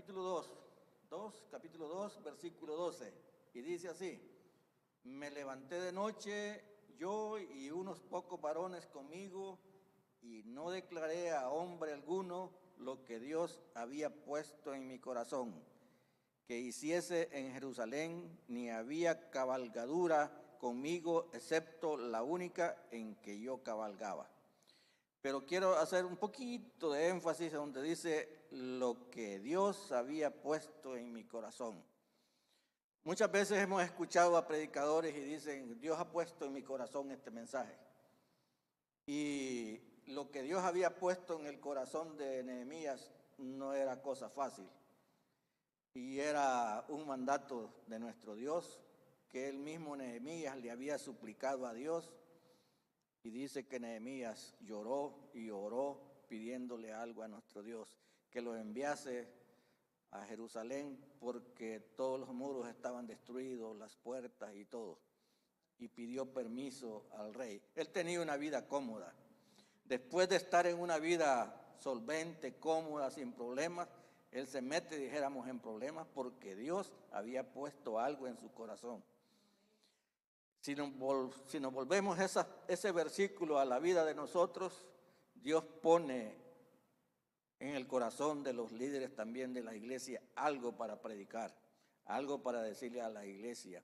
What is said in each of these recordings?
capítulo 2, versículo 12, y dice así: me levanté de noche, yo y unos pocos varones conmigo, y no declaré a hombre alguno lo que Dios había puesto en mi corazón, que hiciese en Jerusalén, ni había cabalgadura conmigo, excepto la única en que yo cabalgaba. Pero quiero hacer un poquito de énfasis donde dice lo que Dios había puesto en mi corazón. Muchas veces hemos escuchado a predicadores y dicen: Dios ha puesto en mi corazón este mensaje. Y lo que Dios había puesto en el corazón de Nehemías no era cosa fácil. Y era un mandato de nuestro Dios, que él mismo, Nehemías, le había suplicado a Dios. Y dice que Nehemías lloró y oró pidiéndole algo a nuestro Dios, que lo enviase a Jerusalén, porque todos los muros estaban destruidos, las puertas y todo. Y pidió permiso al rey. Él tenía una vida cómoda. Después de estar en una vida solvente, cómoda, sin problemas, él se mete, dijéramos, en problemas porque Dios había puesto algo en su corazón. Si nos volvemos ese versículo a la vida de nosotros, Dios pone en el corazón de los líderes también de la iglesia algo para predicar, algo para decirle a la iglesia.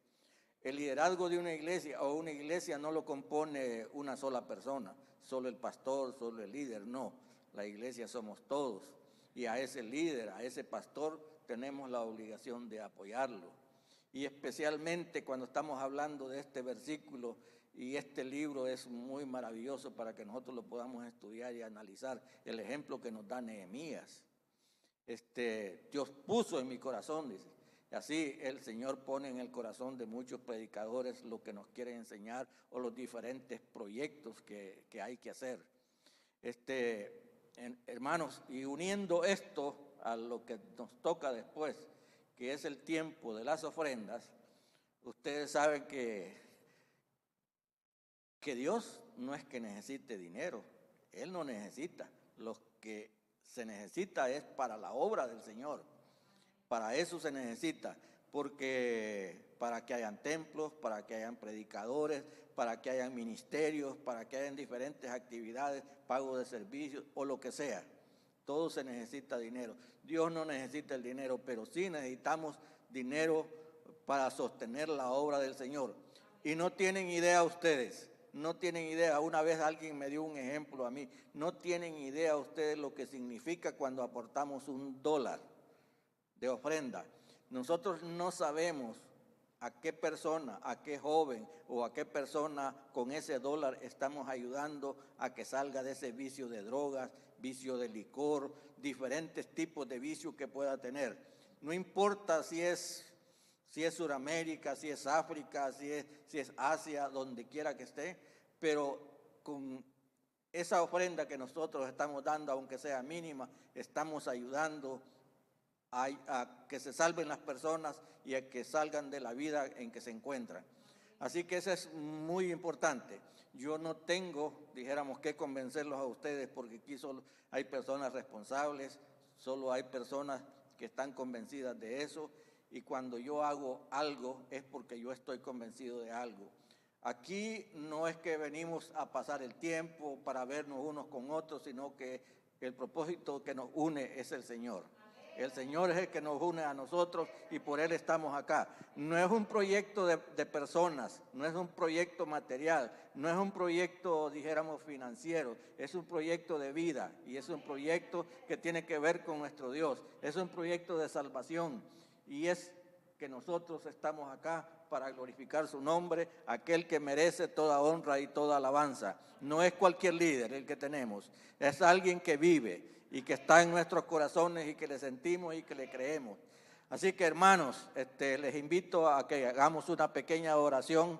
El liderazgo de una iglesia o una iglesia no lo compone una sola persona, solo el pastor, solo el líder, no. La iglesia somos todos y a ese líder, a ese pastor, tenemos la obligación de apoyarlo. Y especialmente cuando estamos hablando de este versículo, y este libro es muy maravilloso para que nosotros lo podamos estudiar y analizar, el ejemplo que nos da Nehemías. Dios puso en mi corazón, dice. Y así el Señor pone en el corazón de muchos predicadores lo que nos quiere enseñar o los diferentes proyectos que hay que hacer. Hermanos, y uniendo esto a lo que nos toca después, que es el tiempo de las ofrendas, ustedes saben que Dios no es que necesite dinero, Él no necesita. Lo que se necesita es para la obra del Señor. Para eso se necesita, porque para que hayan templos, para que hayan predicadores, para que hayan ministerios, para que hayan diferentes actividades, pago de servicios o lo que sea. Todo se necesita dinero. Dios no necesita el dinero, pero sí necesitamos dinero para sostener la obra del Señor. Y no tienen idea ustedes, no tienen idea. Una vez alguien me dio un ejemplo a mí. No tienen idea ustedes lo que significa cuando aportamos $1 de ofrenda. Nosotros no sabemos a qué persona, a qué joven o a qué persona con ese $1 estamos ayudando a que salga de ese vicio de drogas, vicio de licor, diferentes tipos de vicios que pueda tener. No importa si es Sudamérica, si es África, si es Asia, donde quiera que esté, pero con esa ofrenda que nosotros estamos dando, aunque sea mínima, estamos ayudando a que se salven las personas y a que salgan de la vida en que se encuentran. Así que eso es muy importante. Yo no tengo, dijéramos, que convencerlos a ustedes, porque aquí solo hay personas responsables, solo hay personas que están convencidas de eso, y cuando yo hago algo es porque yo estoy convencido de algo. Aquí no es que venimos a pasar el tiempo para vernos unos con otros, sino que el propósito que nos une es el Señor. El Señor es el que nos une a nosotros y por Él estamos acá. No es un proyecto de personas, no es un proyecto material, no es un proyecto, dijéramos, financiero, es un proyecto de vida y es un proyecto que tiene que ver con nuestro Dios. Es un proyecto de salvación y es que nosotros estamos acá para glorificar su nombre, aquel que merece toda honra y toda alabanza. No es cualquier líder el que tenemos, es alguien que vive y que está en nuestros corazones y que le sentimos y que le creemos. Así que, hermanos, les invito a que hagamos una pequeña oración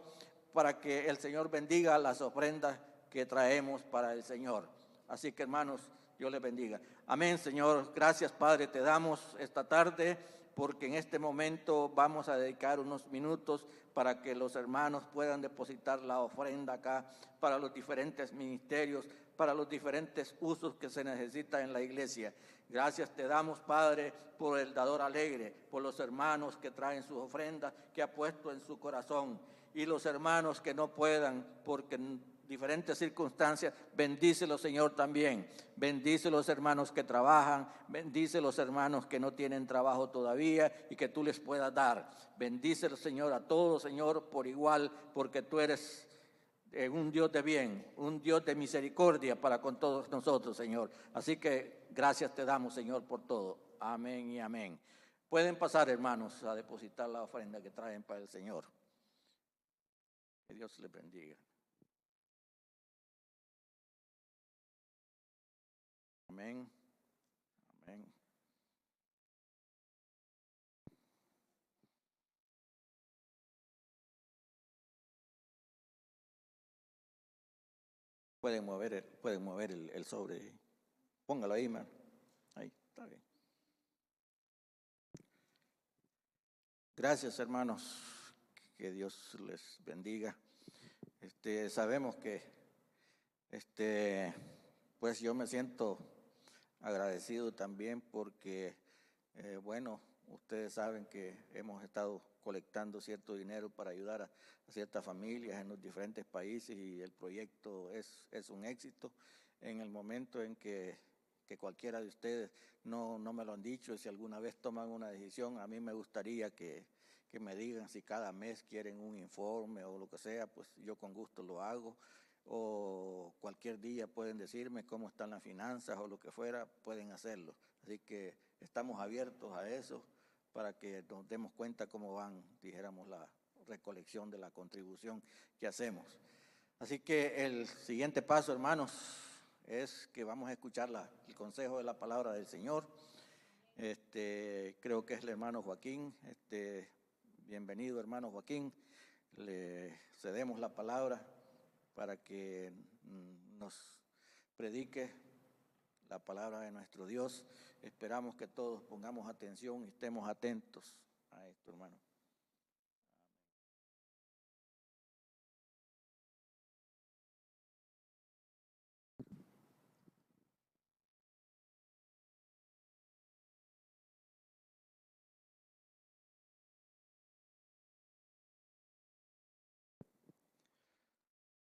para que el Señor bendiga las ofrendas que traemos para el Señor. Así que, hermanos, Dios les bendiga. Amén, Señor. Gracias, Padre, te damos esta tarde, porque en este momento vamos a dedicar unos minutos para que los hermanos puedan depositar la ofrenda acá para los diferentes ministerios, para los diferentes usos que se necesitan en la iglesia. Gracias te damos, Padre, por el dador alegre, por los hermanos que traen sus ofrendas, que ha puesto en su corazón, y los hermanos que no puedan, porque en diferentes circunstancias, bendícelos, Señor, también. Bendice los hermanos que trabajan, bendice los hermanos que no tienen trabajo todavía y que tú les puedas dar. Bendícelos, Señor, a todos, Señor, por igual, porque tú eres un Dios de bien, un Dios de misericordia para con todos nosotros, Señor. Así que gracias te damos, Señor, por todo. Amén y amén. Pueden pasar, hermanos, a depositar la ofrenda que traen para el Señor. Que Dios les bendiga. Amén. Amén. Pueden mover el sobre. Póngalo ahí, man. Ahí, está bien. Gracias, hermanos. Que Dios les bendiga. Sabemos que, pues yo me siento agradecido también porque, bueno, ustedes saben que hemos estado colectando cierto dinero para ayudar a ciertas familias en los diferentes países y el proyecto es un éxito. En el momento en que cualquiera de ustedes no me lo han dicho, y si alguna vez toman una decisión, a mí me gustaría que me digan si cada mes quieren un informe o lo que sea, pues yo con gusto lo hago, o cualquier día pueden decirme cómo están las finanzas o lo que fuera, pueden hacerlo. Así que estamos abiertos a eso para que nos demos cuenta cómo van, dijéramos, la recolección de la contribución que hacemos. Así que el siguiente paso, hermanos, es que vamos a escuchar el consejo de la palabra del Señor. Creo que es el hermano Joaquín. Bienvenido, hermano Joaquín. Le cedemos la palabra para que nos predique la palabra de nuestro Dios. Esperamos que todos pongamos atención y estemos atentos a esto, hermano.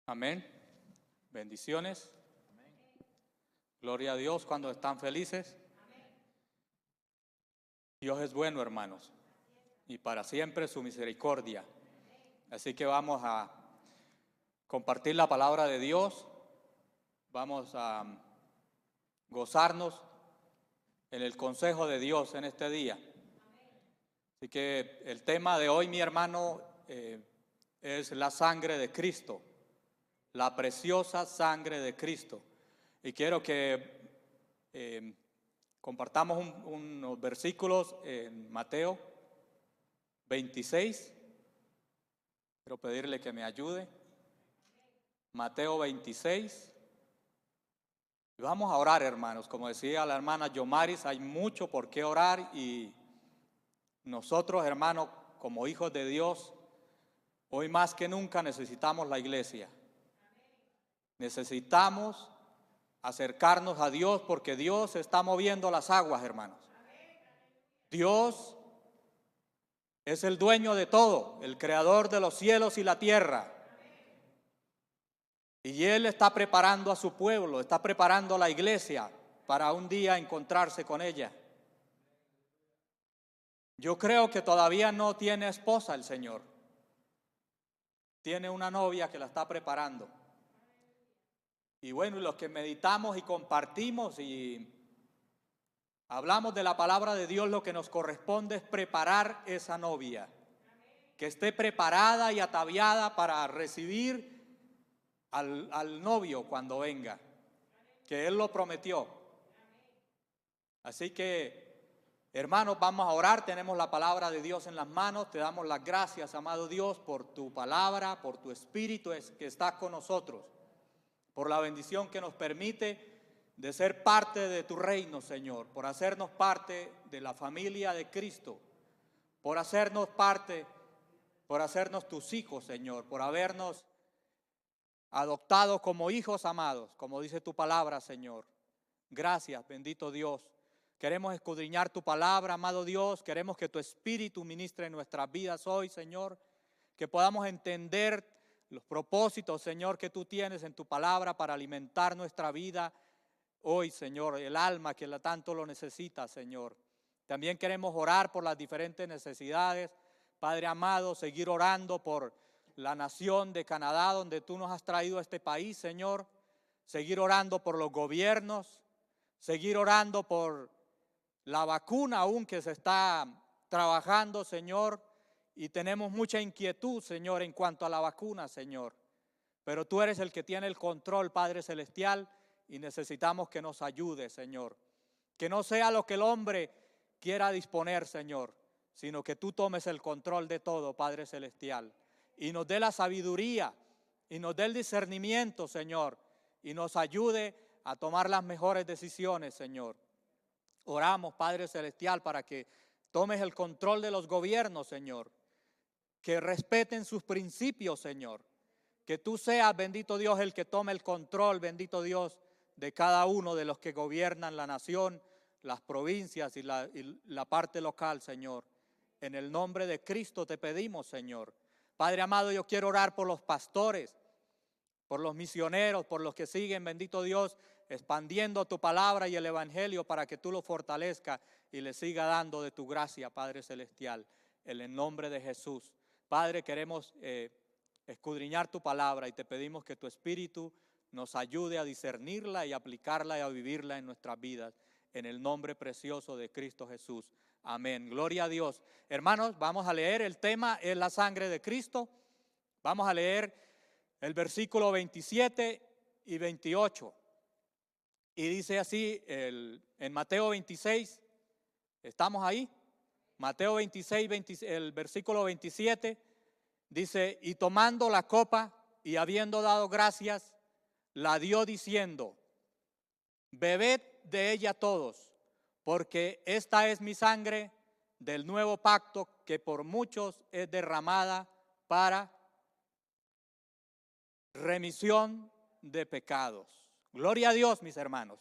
Amén. Bendiciones. Amén. Gloria a Dios cuando están felices. Amén. Dios es bueno, hermanos, y para siempre su misericordia. Así que vamos a compartir la palabra de Dios. Vamos a gozarnos en el consejo de Dios en este día. Así que el tema de hoy, mi hermano, es la sangre de Cristo. La preciosa sangre de Cristo. Y quiero que compartamos unos versículos en Mateo 26. Quiero pedirle que me ayude. Mateo 26. Y vamos a orar, hermanos. Como decía la hermana Yomaris, hay mucho por qué orar y nosotros, hermanos, como hijos de Dios, hoy más que nunca necesitamos la iglesia. Necesitamos acercarnos a Dios porque Dios está moviendo las aguas, hermanos. Dios es el dueño de todo, el creador de los cielos y la tierra. Y Él está preparando a su pueblo, está preparando a la iglesia para un día encontrarse con ella. Yo creo que todavía no tiene esposa el Señor. Tiene una novia que la está preparando. Y bueno, los que meditamos y compartimos y hablamos de la palabra de Dios, lo que nos corresponde es preparar esa novia, que esté preparada y ataviada para recibir al novio cuando venga, que Él lo prometió. Así que, hermanos, vamos a orar, tenemos la palabra de Dios en las manos, te damos las gracias, amado Dios, por tu palabra, por tu Espíritu que está con nosotros, por la bendición que nos permite de ser parte de tu reino, Señor, por hacernos parte de la familia de Cristo, por hacernos parte, por hacernos tus hijos, Señor, por habernos adoptados como hijos amados, como dice tu palabra, Señor. Gracias, bendito Dios. Queremos escudriñar tu palabra, amado Dios. Queremos que tu Espíritu ministre en nuestras vidas hoy, Señor. Que podamos entender los propósitos, Señor, que tú tienes en tu palabra para alimentar nuestra vida hoy, Señor. El alma que tanto lo necesita, Señor. También queremos orar por las diferentes necesidades. Padre amado, seguir orando por la nación de Canadá, donde tú nos has traído a este país, Señor. Seguir orando por los gobiernos. Seguir orando por la vacuna aún que se está trabajando, Señor, y tenemos mucha inquietud, Señor, en cuanto a la vacuna, Señor. Pero tú eres el que tiene el control, Padre Celestial, y necesitamos que nos ayude, Señor. Que no sea lo que el hombre quiera disponer, Señor, sino que tú tomes el control de todo, Padre Celestial, y nos dé la sabiduría, y nos dé el discernimiento, Señor, y nos ayude a tomar las mejores decisiones, Señor. Oramos, Padre Celestial, para que tomes el control de los gobiernos, Señor. Que respeten sus principios, Señor. Que tú seas, bendito Dios, el que tome el control, bendito Dios, de cada uno de los que gobiernan la nación, las provincias y la parte local, Señor. En el nombre de Cristo te pedimos, Señor. Padre amado, yo quiero orar por los pastores, por los misioneros, por los que siguen, bendito Dios, expandiendo tu palabra y el evangelio para que tú lo fortalezcas y le siga dando de tu gracia, Padre Celestial, en el nombre de Jesús. Padre, queremos escudriñar tu palabra y te pedimos que tu Espíritu nos ayude a discernirla y aplicarla y a vivirla en nuestras vidas, en el nombre precioso de Cristo Jesús. Amén. Gloria a Dios. Hermanos, vamos a leer, el tema es la sangre de Cristo. Vamos a leer el versículo 27 y 28. Y dice así en Mateo 26, ¿estamos ahí? Mateo 26, el versículo 27, dice, y tomando la copa y habiendo dado gracias, la dio diciendo, bebed de ella todos, porque esta es mi sangre del nuevo pacto que por muchos es derramada para remisión de pecados. Gloria a Dios, mis hermanos.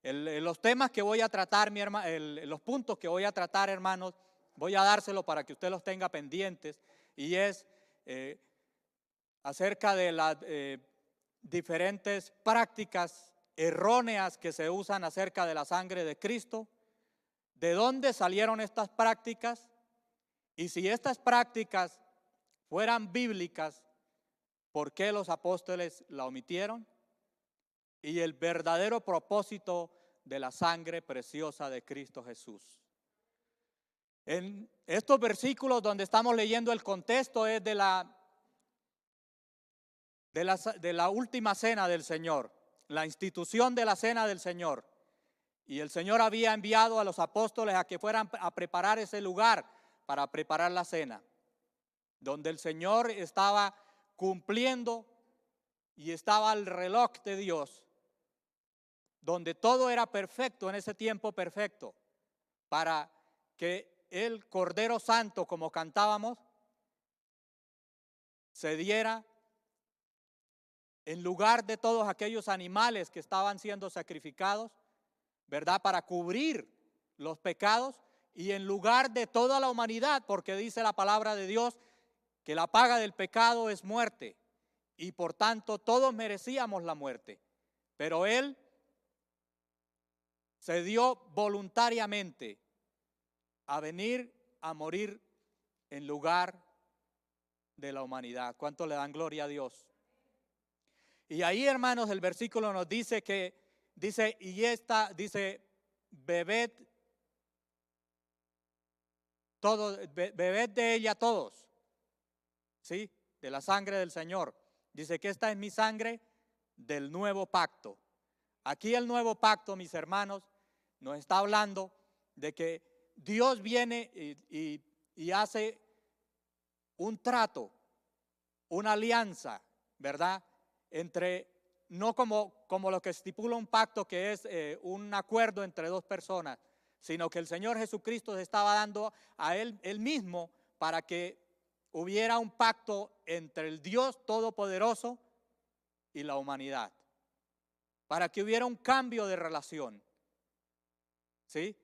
Los temas que voy a tratar, los puntos que voy a tratar, hermanos, voy a dárselo para que usted los tenga pendientes, y es acerca de las diferentes prácticas erróneas que se usan acerca de la sangre de Cristo, de dónde salieron estas prácticas, y si estas prácticas fueran bíblicas, ¿por qué los apóstoles la omitieron? Y el verdadero propósito de la sangre preciosa de Cristo Jesús. En estos versículos donde estamos leyendo el contexto es de la última cena del Señor, la institución de la cena del Señor. Y el Señor había enviado a los apóstoles a que fueran a preparar ese lugar para preparar la cena, donde el Señor estaba cumpliendo y estaba el reloj de Dios, donde todo era perfecto en ese tiempo perfecto, para que el Cordero Santo, como cantábamos, se diera en lugar de todos aquellos animales que estaban siendo sacrificados, ¿verdad? Para cubrir los pecados, y en lugar de toda la humanidad, porque dice la palabra de Dios que la paga del pecado es muerte, y por tanto todos merecíamos la muerte, pero Él se dio voluntariamente a venir a morir en lugar de la humanidad. ¿Cuánto le dan gloria a Dios? Y ahí, hermanos, el versículo nos dice que, dice, bebed de ella todos, ¿sí? De la sangre del Señor. Dice que esta es mi sangre del nuevo pacto. Aquí el nuevo pacto, mis hermanos, nos está hablando de que Dios viene y hace un trato, una alianza, ¿verdad? Entre, no como lo que estipula un pacto, que es un acuerdo entre dos personas, sino que el Señor Jesucristo se estaba dando a Él mismo para que hubiera un pacto entre el Dios Todopoderoso y la humanidad, para que hubiera un cambio de relación. ¿Sí?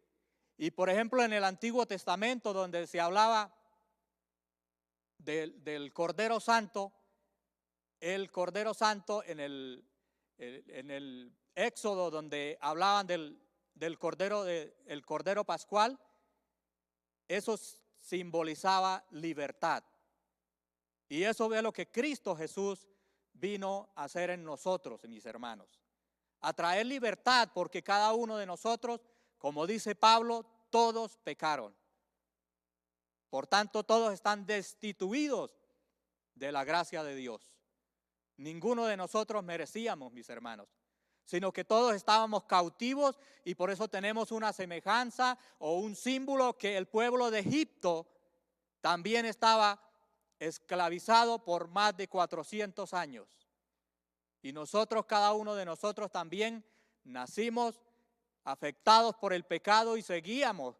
Y por ejemplo en el Antiguo Testamento, donde se hablaba del Cordero Santo, el Cordero Santo en el Éxodo, donde hablaban del Cordero, el Cordero Pascual, eso simbolizaba libertad. Y eso es lo que Cristo Jesús vino a hacer en nosotros, mis hermanos. A traer libertad, porque cada uno de nosotros, como dice Pablo, todos pecaron. Por tanto, todos están destituidos de la gracia de Dios. Ninguno de nosotros merecíamos, mis hermanos, sino que todos estábamos cautivos, y por eso tenemos una semejanza o un símbolo, que el pueblo de Egipto también estaba esclavizado por más de 400 años. Y nosotros, cada uno de nosotros también nacimos afectados por el pecado y seguíamos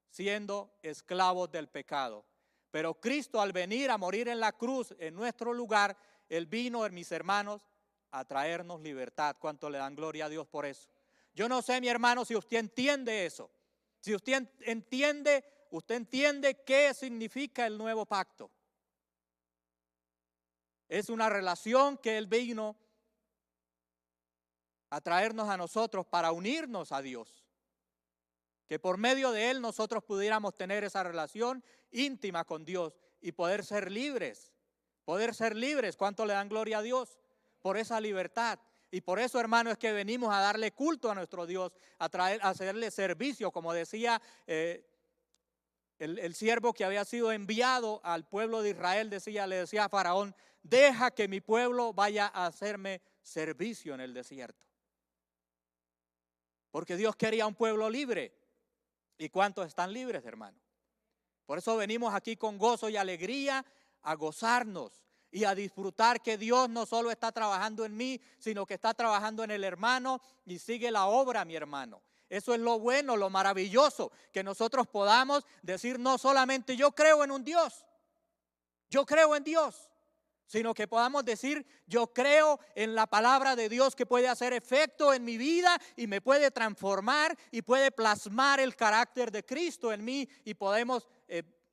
siendo esclavos del pecado. Pero Cristo, al venir a morir en la cruz en nuestro lugar, Él vino, mis hermanos, a traernos libertad. ¿Cuánto le dan gloria a Dios por eso? Yo no sé, mi hermano, si usted entiende eso. Si usted entiende qué significa el nuevo pacto. Es una relación que Él vino a traernos a nosotros para unirnos a Dios. Que por medio de Él nosotros pudiéramos tener esa relación íntima con Dios y poder ser libres. Poder ser libres. ¿Cuánto le dan gloria a Dios por esa libertad? Y por eso, hermano, es que venimos a darle culto a nuestro Dios, a hacerle servicio, como decía el siervo que había sido enviado al pueblo de Israel, le decía a Faraón: deja que mi pueblo vaya a hacerme servicio en el desierto. Porque Dios quería un pueblo libre. ¿Y cuántos están libres, hermano? Por eso venimos aquí con gozo y alegría a gozarnos y a disfrutar que Dios no solo está trabajando en mí, sino que está trabajando en el hermano y sigue la obra, mi hermano. Eso es lo bueno, lo maravilloso, que nosotros podamos decir no solamente yo creo en un Dios, yo creo en Dios, sino que podamos decir yo creo en la palabra de Dios, que puede hacer efecto en mi vida y me puede transformar y puede plasmar el carácter de Cristo en mí, y podemos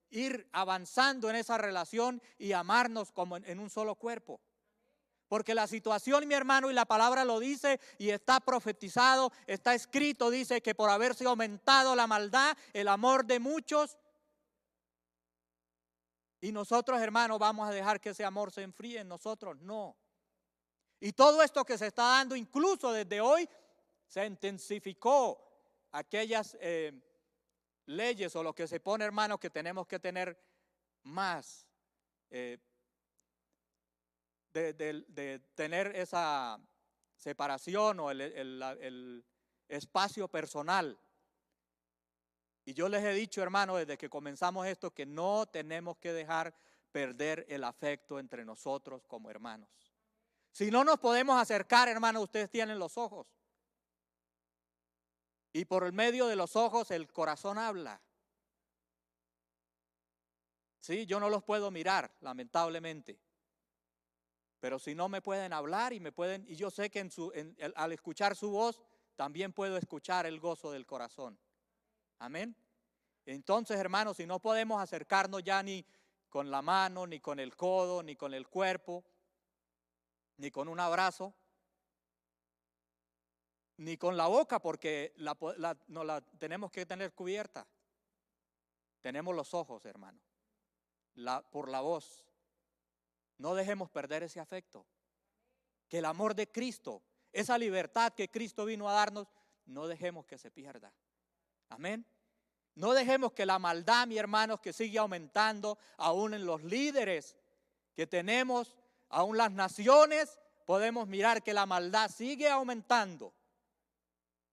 ir avanzando en esa relación y amarnos como en un solo cuerpo. Porque la situación, mi hermano, y la palabra lo dice y está profetizado, está escrito, dice que por haberse aumentado la maldad, el amor de muchos. Y nosotros, hermanos, vamos a dejar que ese amor se enfríe en nosotros. No. Y todo esto que se está dando, incluso desde hoy, se intensificó aquellas leyes o lo que se pone, hermanos, que tenemos que tener más de tener esa separación o el espacio personal. Y yo les he dicho, hermano, desde que comenzamos esto, que no tenemos que dejar perder el afecto entre nosotros como hermanos. Si no nos podemos acercar, hermano, ustedes tienen los ojos. Y por el medio de los ojos el corazón habla. Sí, yo no los puedo mirar, lamentablemente. Pero si no me pueden hablar y yo sé que al escuchar su voz, también puedo escuchar el gozo del corazón. Amén. Entonces, hermanos, si no podemos acercarnos ya ni con la mano, ni con el codo, ni con el cuerpo, ni con un abrazo, ni con la boca, porque no la tenemos que tener cubierta. Tenemos los ojos, hermano, por la voz. No dejemos perder ese afecto. Que el amor de Cristo, esa libertad que Cristo vino a darnos, no dejemos que se pierda. Amén. No dejemos que la maldad, mi hermanos, que sigue aumentando, aún en los líderes que tenemos, aún las naciones, podemos mirar que la maldad sigue aumentando.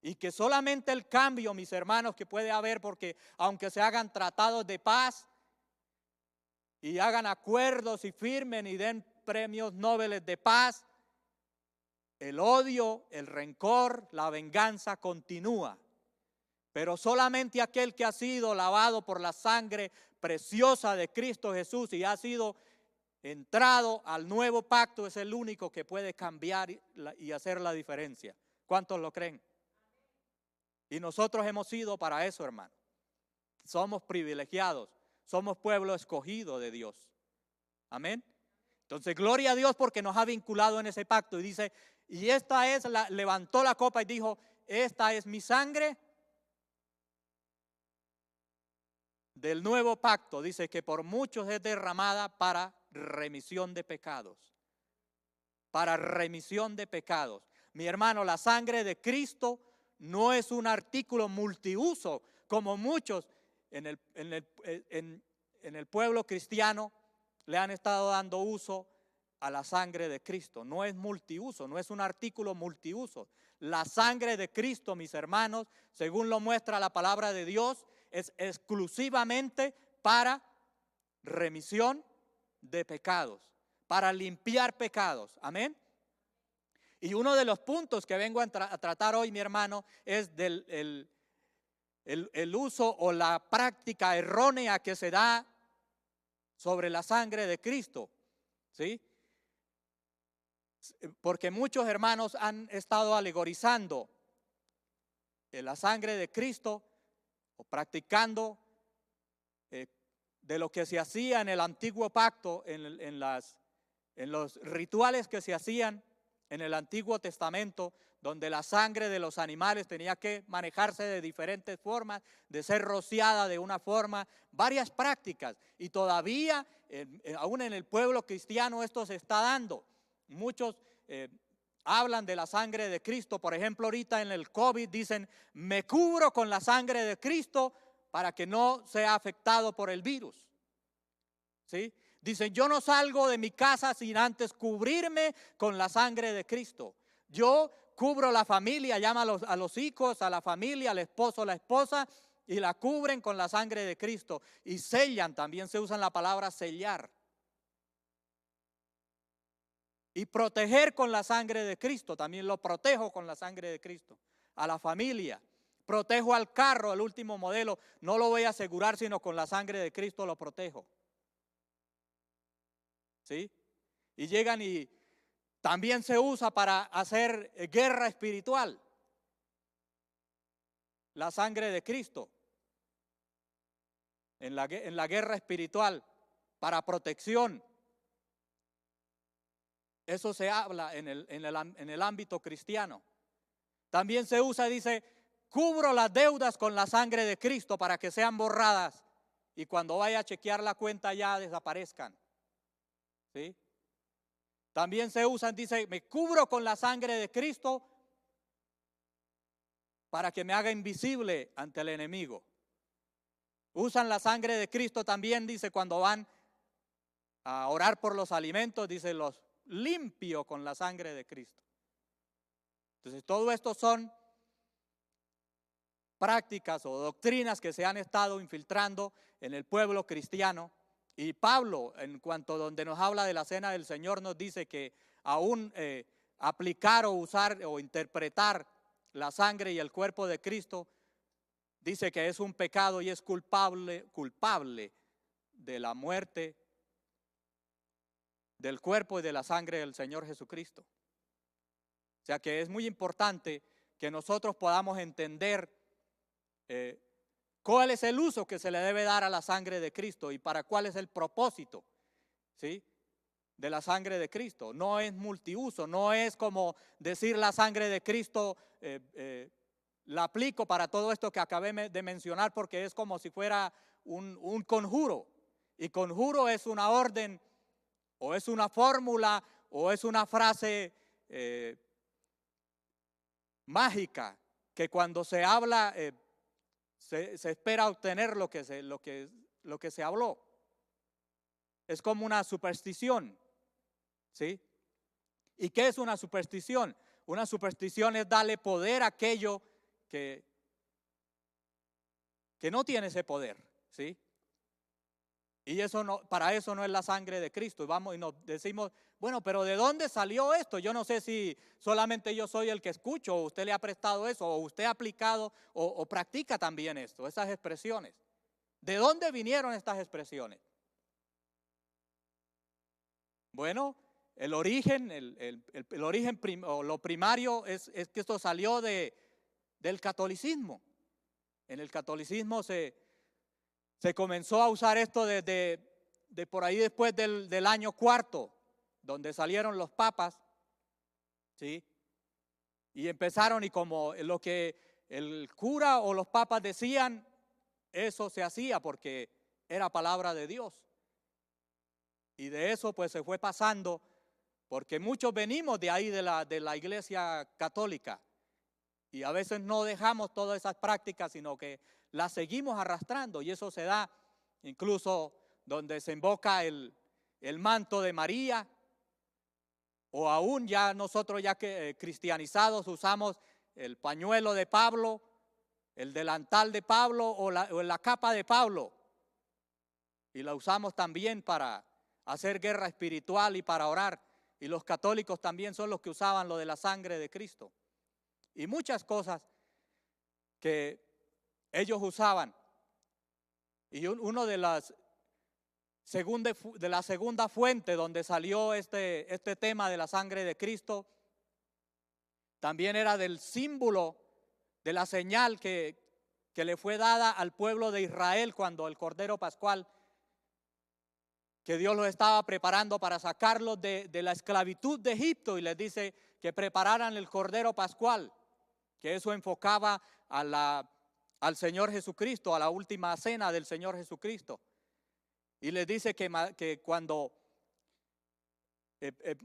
Y que solamente el cambio, mis hermanos, que puede haber, porque aunque se hagan tratados de paz y hagan acuerdos y firmen y den premios Nobel de paz, el odio, el rencor, la venganza continúa. Pero solamente aquel que ha sido lavado por la sangre preciosa de Cristo Jesús y ha sido entrado al nuevo pacto es el único que puede cambiar y hacer la diferencia. ¿Cuántos lo creen? Y nosotros hemos sido para eso, hermano. Somos privilegiados, somos pueblo escogido de Dios. Amén. Entonces, gloria a Dios porque nos ha vinculado en ese pacto. Y dice, y levantó la copa y dijo, esta es mi sangre del nuevo pacto. Dice que por muchos es derramada para remisión de pecados. Para remisión de pecados. Mi hermano, la sangre de Cristo no es un artículo multiuso, como muchos en el pueblo cristiano le han estado dando uso a la sangre de Cristo. No es multiuso, no es un artículo multiuso. La sangre de Cristo, mis hermanos, según lo muestra la palabra de Dios, es exclusivamente para remisión de pecados, para limpiar pecados. Amén. Y uno de los puntos que vengo a tratar hoy, mi hermano, es del el uso o la práctica errónea que se da sobre la sangre de Cristo, ¿sí? Porque muchos hermanos han estado alegorizando la sangre de Cristo o practicando de lo que se hacía en el antiguo pacto, en los rituales que se hacían en el Antiguo Testamento, donde la sangre de los animales tenía que manejarse de diferentes formas, de ser rociada de una forma, varias prácticas. Y todavía, aún en el pueblo cristiano, esto se está dando. Muchos hablan de la sangre de Cristo. Por ejemplo, ahorita en el COVID dicen, me cubro con la sangre de Cristo para que no sea afectado por el virus. ¿Sí? Dicen, yo no salgo de mi casa sin antes cubrirme con la sangre de Cristo. Yo cubro la familia, llama a los hijos, a la familia, al esposo, la esposa, y la cubren con la sangre de Cristo. Y sellan, también se usa la palabra sellar. Y proteger con la sangre de Cristo, también lo protejo con la sangre de Cristo. A la familia, protejo al carro, el último modelo, no lo voy a asegurar, sino con la sangre de Cristo lo protejo. ¿Sí? Y llegan y también se usa para hacer guerra espiritual. La sangre de Cristo. En la guerra espiritual, para protección. Eso se habla en el ámbito cristiano. También se usa, dice, cubro las deudas con la sangre de Cristo para que sean borradas y cuando vaya a chequear la cuenta ya desaparezcan. ¿Sí? También se usan, dice, me cubro con la sangre de Cristo para que me haga invisible ante el enemigo. Usan la sangre de Cristo también, dice, cuando van a orar por los alimentos, dice, los limpio con la sangre de Cristo. Entonces, todo esto son prácticas o doctrinas que se han estado infiltrando en el pueblo cristiano. Y Pablo, en cuanto donde nos habla de la cena del Señor, nos dice que aún aplicar o usar o interpretar la sangre y el cuerpo de Cristo, dice que es un pecado y es culpable de la muerte del cuerpo y de la sangre del Señor Jesucristo. O sea que es muy importante que nosotros podamos entender cuál es el uso que se le debe dar a la sangre de Cristo y para cuál es el propósito, ¿sí?, de la sangre de Cristo. No es multiuso, no es como decir la sangre de Cristo la aplico para todo esto que acabé de mencionar, porque es como si fuera un conjuro. Y conjuro es una orden o es una fórmula o es una frase mágica que cuando se habla se espera obtener lo que se habló. Es como una superstición, ¿sí? ¿Y qué es una superstición? Una superstición es darle poder a aquello que no tiene ese poder, ¿sí? Y eso no, para eso no es la sangre de Cristo. Y vamos y nos decimos, bueno, pero ¿de dónde salió esto? Yo no sé si solamente yo soy el que escucho, o usted le ha prestado eso, o usted ha aplicado o practica también esto, esas expresiones. ¿De dónde vinieron estas expresiones? Bueno, el origen, o lo primario es que esto salió del catolicismo. En el catolicismo se comenzó a usar esto de por ahí después del año cuarto, donde salieron los papas, ¿sí? Y empezaron, y como lo que el cura o los papas decían, eso se hacía porque era palabra de Dios. Y de eso pues se fue pasando, porque muchos venimos de ahí de la iglesia católica, y a veces no dejamos todas esas prácticas, sino que las seguimos arrastrando, y eso se da incluso donde se invoca el manto de María, o aún ya nosotros ya que cristianizados usamos el pañuelo de Pablo, el delantal de Pablo o la capa de Pablo, y la usamos también para hacer guerra espiritual y para orar. Y los católicos también son los que usaban lo de la sangre de Cristo y muchas cosas que ellos usaban. Y uno de la segunda fuente donde salió este tema de la sangre de Cristo también era del símbolo de la señal que le fue dada al pueblo de Israel cuando el Cordero Pascual, que Dios los estaba preparando para sacarlos de la esclavitud de Egipto, y les dice que prepararan el Cordero Pascual, que eso enfocaba al Señor Jesucristo, a la última cena del Señor Jesucristo. Y les dice que cuando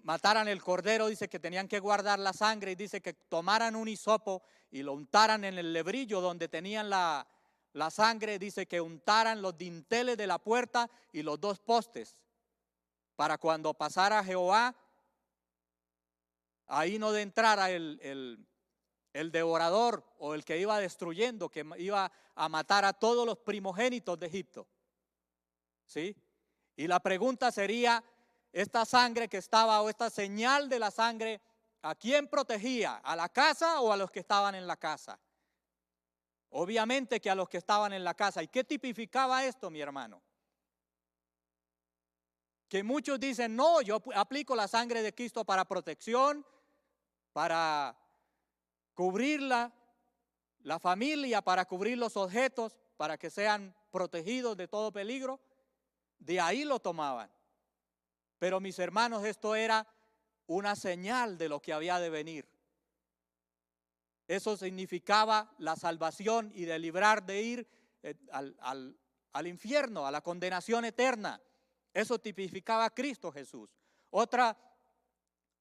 mataran el cordero, dice que tenían que guardar la sangre, y dice que tomaran un hisopo y lo untaran en el lebrillo donde tenían la sangre. Dice que untaran los dinteles de la puerta y los dos postes, para cuando pasara Jehová, ahí no entrara el devorador o el que iba destruyendo, que iba a matar a todos los primogénitos de Egipto. ¿Sí? Y la pregunta sería, esta sangre que estaba, o esta señal de la sangre, ¿a quién protegía? ¿A la casa o a los que estaban en la casa? Obviamente que a los que estaban en la casa. ¿Y qué tipificaba esto, mi hermano? Que muchos dicen, no, yo aplico la sangre de Cristo para protección, para cubrir la familia, para cubrir los objetos, para que sean protegidos de todo peligro. De ahí lo tomaban. Pero mis hermanos, esto era una señal de lo que había de venir. Eso significaba la salvación y de librar de ir al infierno, a la condenación eterna. Eso tipificaba a Cristo Jesús. Otro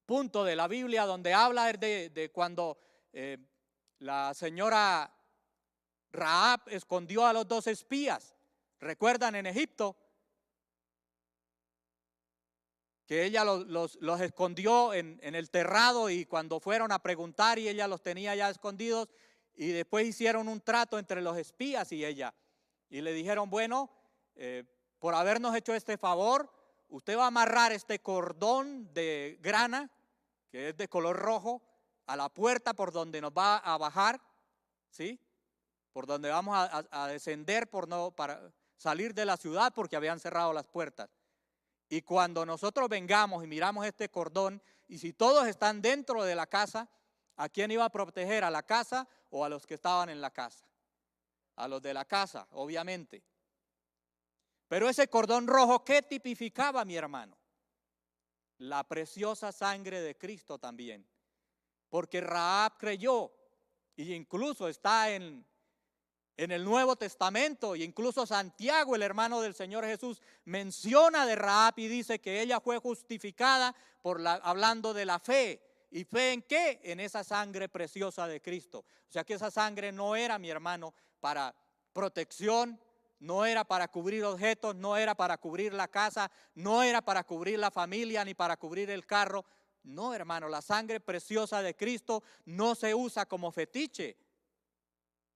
punto de la Biblia donde habla de cuando la señora Rahab escondió a los 2 espías. ¿Recuerdan en Egipto? Que ella los escondió en el terrado, y cuando fueron a preguntar, y ella los tenía ya escondidos, y después hicieron un trato entre los espías y ella, y le dijeron, bueno, por habernos hecho este favor, usted va a amarrar este cordón de grana, que es de color rojo, a la puerta por donde nos va a bajar, ¿sí? Por donde vamos a descender para salir de la ciudad, porque habían cerrado las puertas. Y cuando nosotros vengamos y miramos este cordón, y si todos están dentro de la casa, ¿a quién iba a proteger? ¿A la casa o a los que estaban en la casa? A los de la casa, obviamente. Pero ese cordón rojo, ¿qué tipificaba, mi hermano? La preciosa sangre de Cristo también. Porque Rahab creyó, y incluso está en el Nuevo Testamento, y incluso Santiago, el hermano del Señor Jesús, menciona de Rahab y dice que ella fue justificada hablando de la fe. ¿Y fe en qué? En esa sangre preciosa de Cristo. O sea que esa sangre no era, mi hermano, para protección, no era para cubrir objetos, no era para cubrir la casa, no era para cubrir la familia, ni para cubrir el carro. No, hermano, la sangre preciosa de Cristo no se usa como fetiche,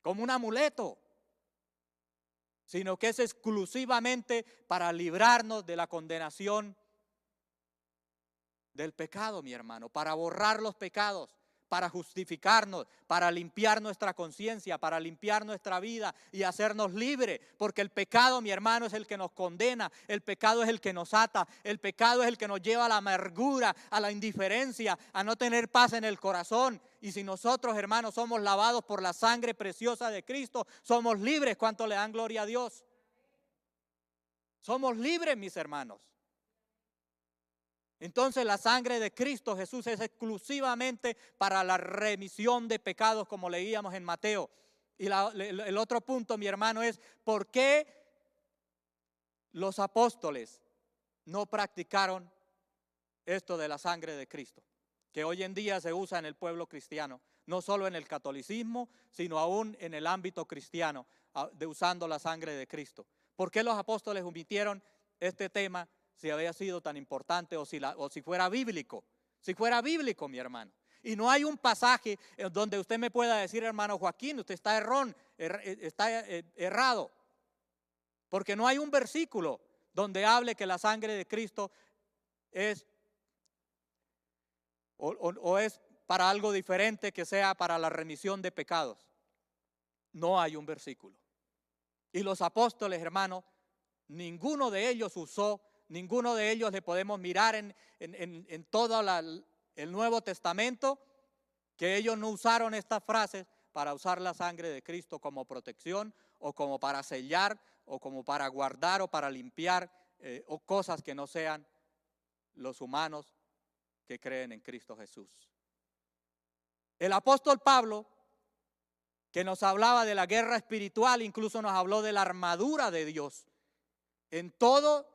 como un amuleto, sino que es exclusivamente para librarnos de la condenación del pecado, mi hermano, para borrar los pecados, para justificarnos, para limpiar nuestra conciencia, para limpiar nuestra vida y hacernos libres. Porque el pecado, mi hermano, es el que nos condena, el pecado es el que nos ata, el pecado es el que nos lleva a la amargura, a la indiferencia, a no tener paz en el corazón. Y si nosotros, hermanos, somos lavados por la sangre preciosa de Cristo, somos libres. ¿Cuánto le dan gloria a Dios? Somos libres, mis hermanos. Entonces la sangre de Cristo Jesús es exclusivamente para la remisión de pecados, como leíamos en Mateo. Y el otro punto, mi hermano, es ¿por qué los apóstoles no practicaron esto de la sangre de Cristo? Que hoy en día se usa en el pueblo cristiano, no solo en el catolicismo, sino aún en el ámbito cristiano, usando la sangre de Cristo. ¿Por qué los apóstoles omitieron este tema si había sido tan importante o si fuera bíblico? Si fuera bíblico, mi hermano. Y no hay un pasaje donde usted me pueda decir, hermano Joaquín, usted está errado. Porque no hay un versículo donde hable que la sangre de Cristo es o es para algo diferente que sea para la remisión de pecados. No hay un versículo. Y los apóstoles, hermanos, ninguno de ellos ninguno de ellos le podemos mirar en todo el Nuevo Testamento que ellos no usaron estas frases para usar la sangre de Cristo como protección o como para sellar o como para guardar o para limpiar o cosas que no sean los humanos que creen en Cristo Jesús. El apóstol Pablo, que nos hablaba de la guerra espiritual, incluso nos habló de la armadura de Dios. En todas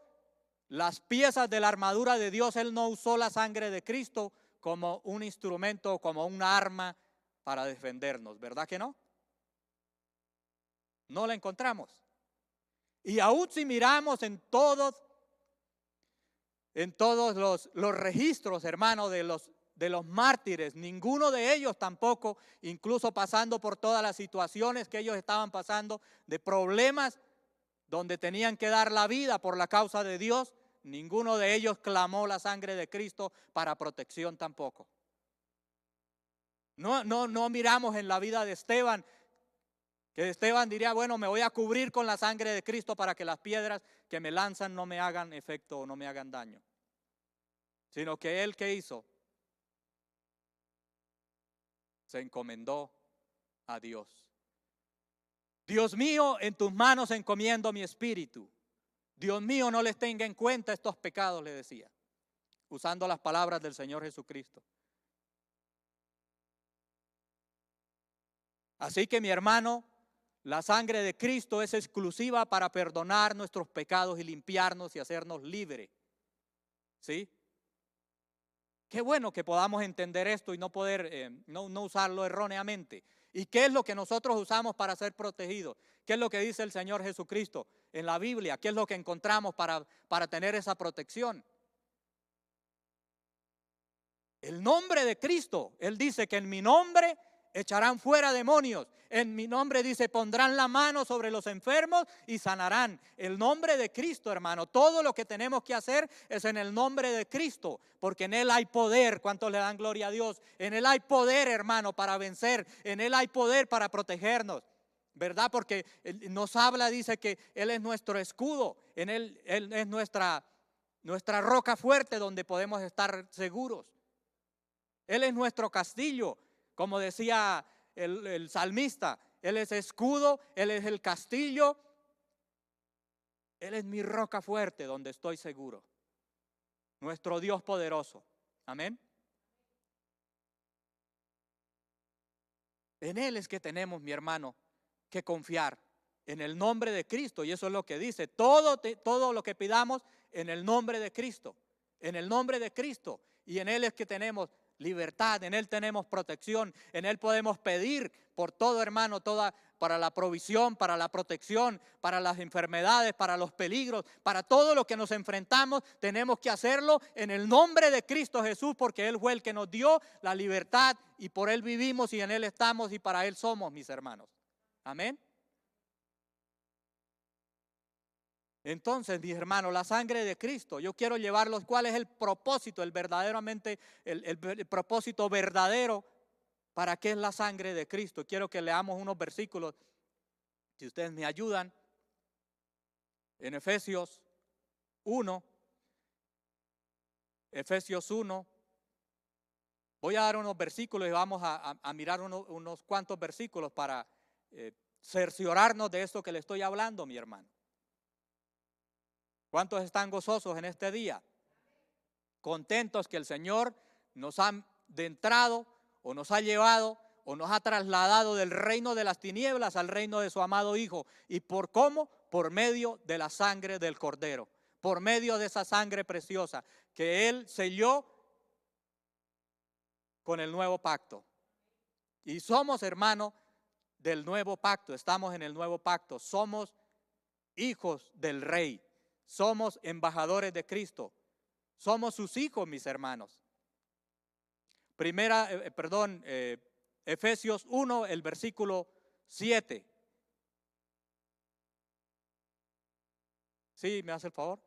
las piezas de la armadura de Dios, él no usó la sangre de Cristo como un instrumento, como un arma para defendernos, ¿verdad que no? No la encontramos. Y aún si miramos en todos los registros, hermanos, de los mártires, ninguno de ellos tampoco, incluso pasando por todas las situaciones que ellos estaban pasando, de problemas donde tenían que dar la vida por la causa de Dios, ninguno de ellos clamó la sangre de Cristo para protección tampoco. No miramos en la vida de Esteban, que Esteban diría, bueno, me voy a cubrir con la sangre de Cristo para que las piedras que me lanzan no me hagan efecto o no me hagan daño. Sino que él, ¿qué hizo? Se encomendó a Dios. Dios mío, en tus manos encomiendo mi espíritu. Dios mío, no les tenga en cuenta estos pecados, le decía, usando las palabras del Señor Jesucristo. Así que, mi hermano, la sangre de Cristo es exclusiva para perdonar nuestros pecados y limpiarnos y hacernos libres. ¿Sí? Qué bueno que podamos entender esto y no poder, no usarlo erróneamente. ¿Y qué es lo que nosotros usamos para ser protegidos? ¿Qué es lo que dice el Señor Jesucristo en la Biblia? ¿Qué es lo que encontramos para tener esa protección? El nombre de Cristo. Él dice que en mi nombre echarán fuera demonios. En mi nombre, dice, pondrán la mano sobre los enfermos y sanarán. El nombre de Cristo, hermano. Todo lo que tenemos que hacer es en el nombre de Cristo, porque en Él hay poder. ¿Cuántos le dan gloria a Dios? En Él hay poder, hermano, para vencer. En Él hay poder para protegernos, ¿verdad? Porque nos habla, dice que Él es nuestro escudo. En Él es nuestra roca fuerte donde podemos estar seguros. Él es nuestro castillo. Como decía el salmista, Él es escudo, Él es el castillo, Él es mi roca fuerte donde estoy seguro. Nuestro Dios poderoso. Amén. En Él es que tenemos, mi hermano, que confiar. En el nombre de Cristo. Y eso es lo que dice. Todo lo que pidamos en el nombre de Cristo. En el nombre de Cristo. Y en Él es que tenemos libertad, en Él tenemos protección, en Él podemos pedir por todo, hermano, para la provisión, para la protección, para las enfermedades, para los peligros, para todo lo que nos enfrentamos, tenemos que hacerlo en el nombre de Cristo Jesús, porque Él fue el que nos dio la libertad y por Él vivimos y en Él estamos y para Él somos, mis hermanos. Amén. Entonces, mis hermanos, la sangre de Cristo, yo quiero llevarlos, ¿cuál es el propósito, el propósito verdadero ¿Para qué es la sangre de Cristo? Quiero que leamos unos versículos, si ustedes me ayudan, en Efesios 1. Efesios 1. Voy a dar unos versículos y vamos a mirar unos cuantos versículos para cerciorarnos de esto que le estoy hablando, mi hermano. ¿Cuántos están gozosos en este día? Contentos que el Señor nos ha adentrado o nos ha llevado o nos ha trasladado del reino de las tinieblas al reino de su amado Hijo. ¿Y por cómo? Por medio de la sangre del Cordero, por medio de esa sangre preciosa que Él selló con el nuevo pacto. Y somos, hermanos, del nuevo pacto, estamos en el nuevo pacto, somos hijos del Rey, somos embajadores de Cristo, somos sus hijos, mis hermanos. Efesios 1, el versículo 7. ¿Sí? ¿Me hace el favor?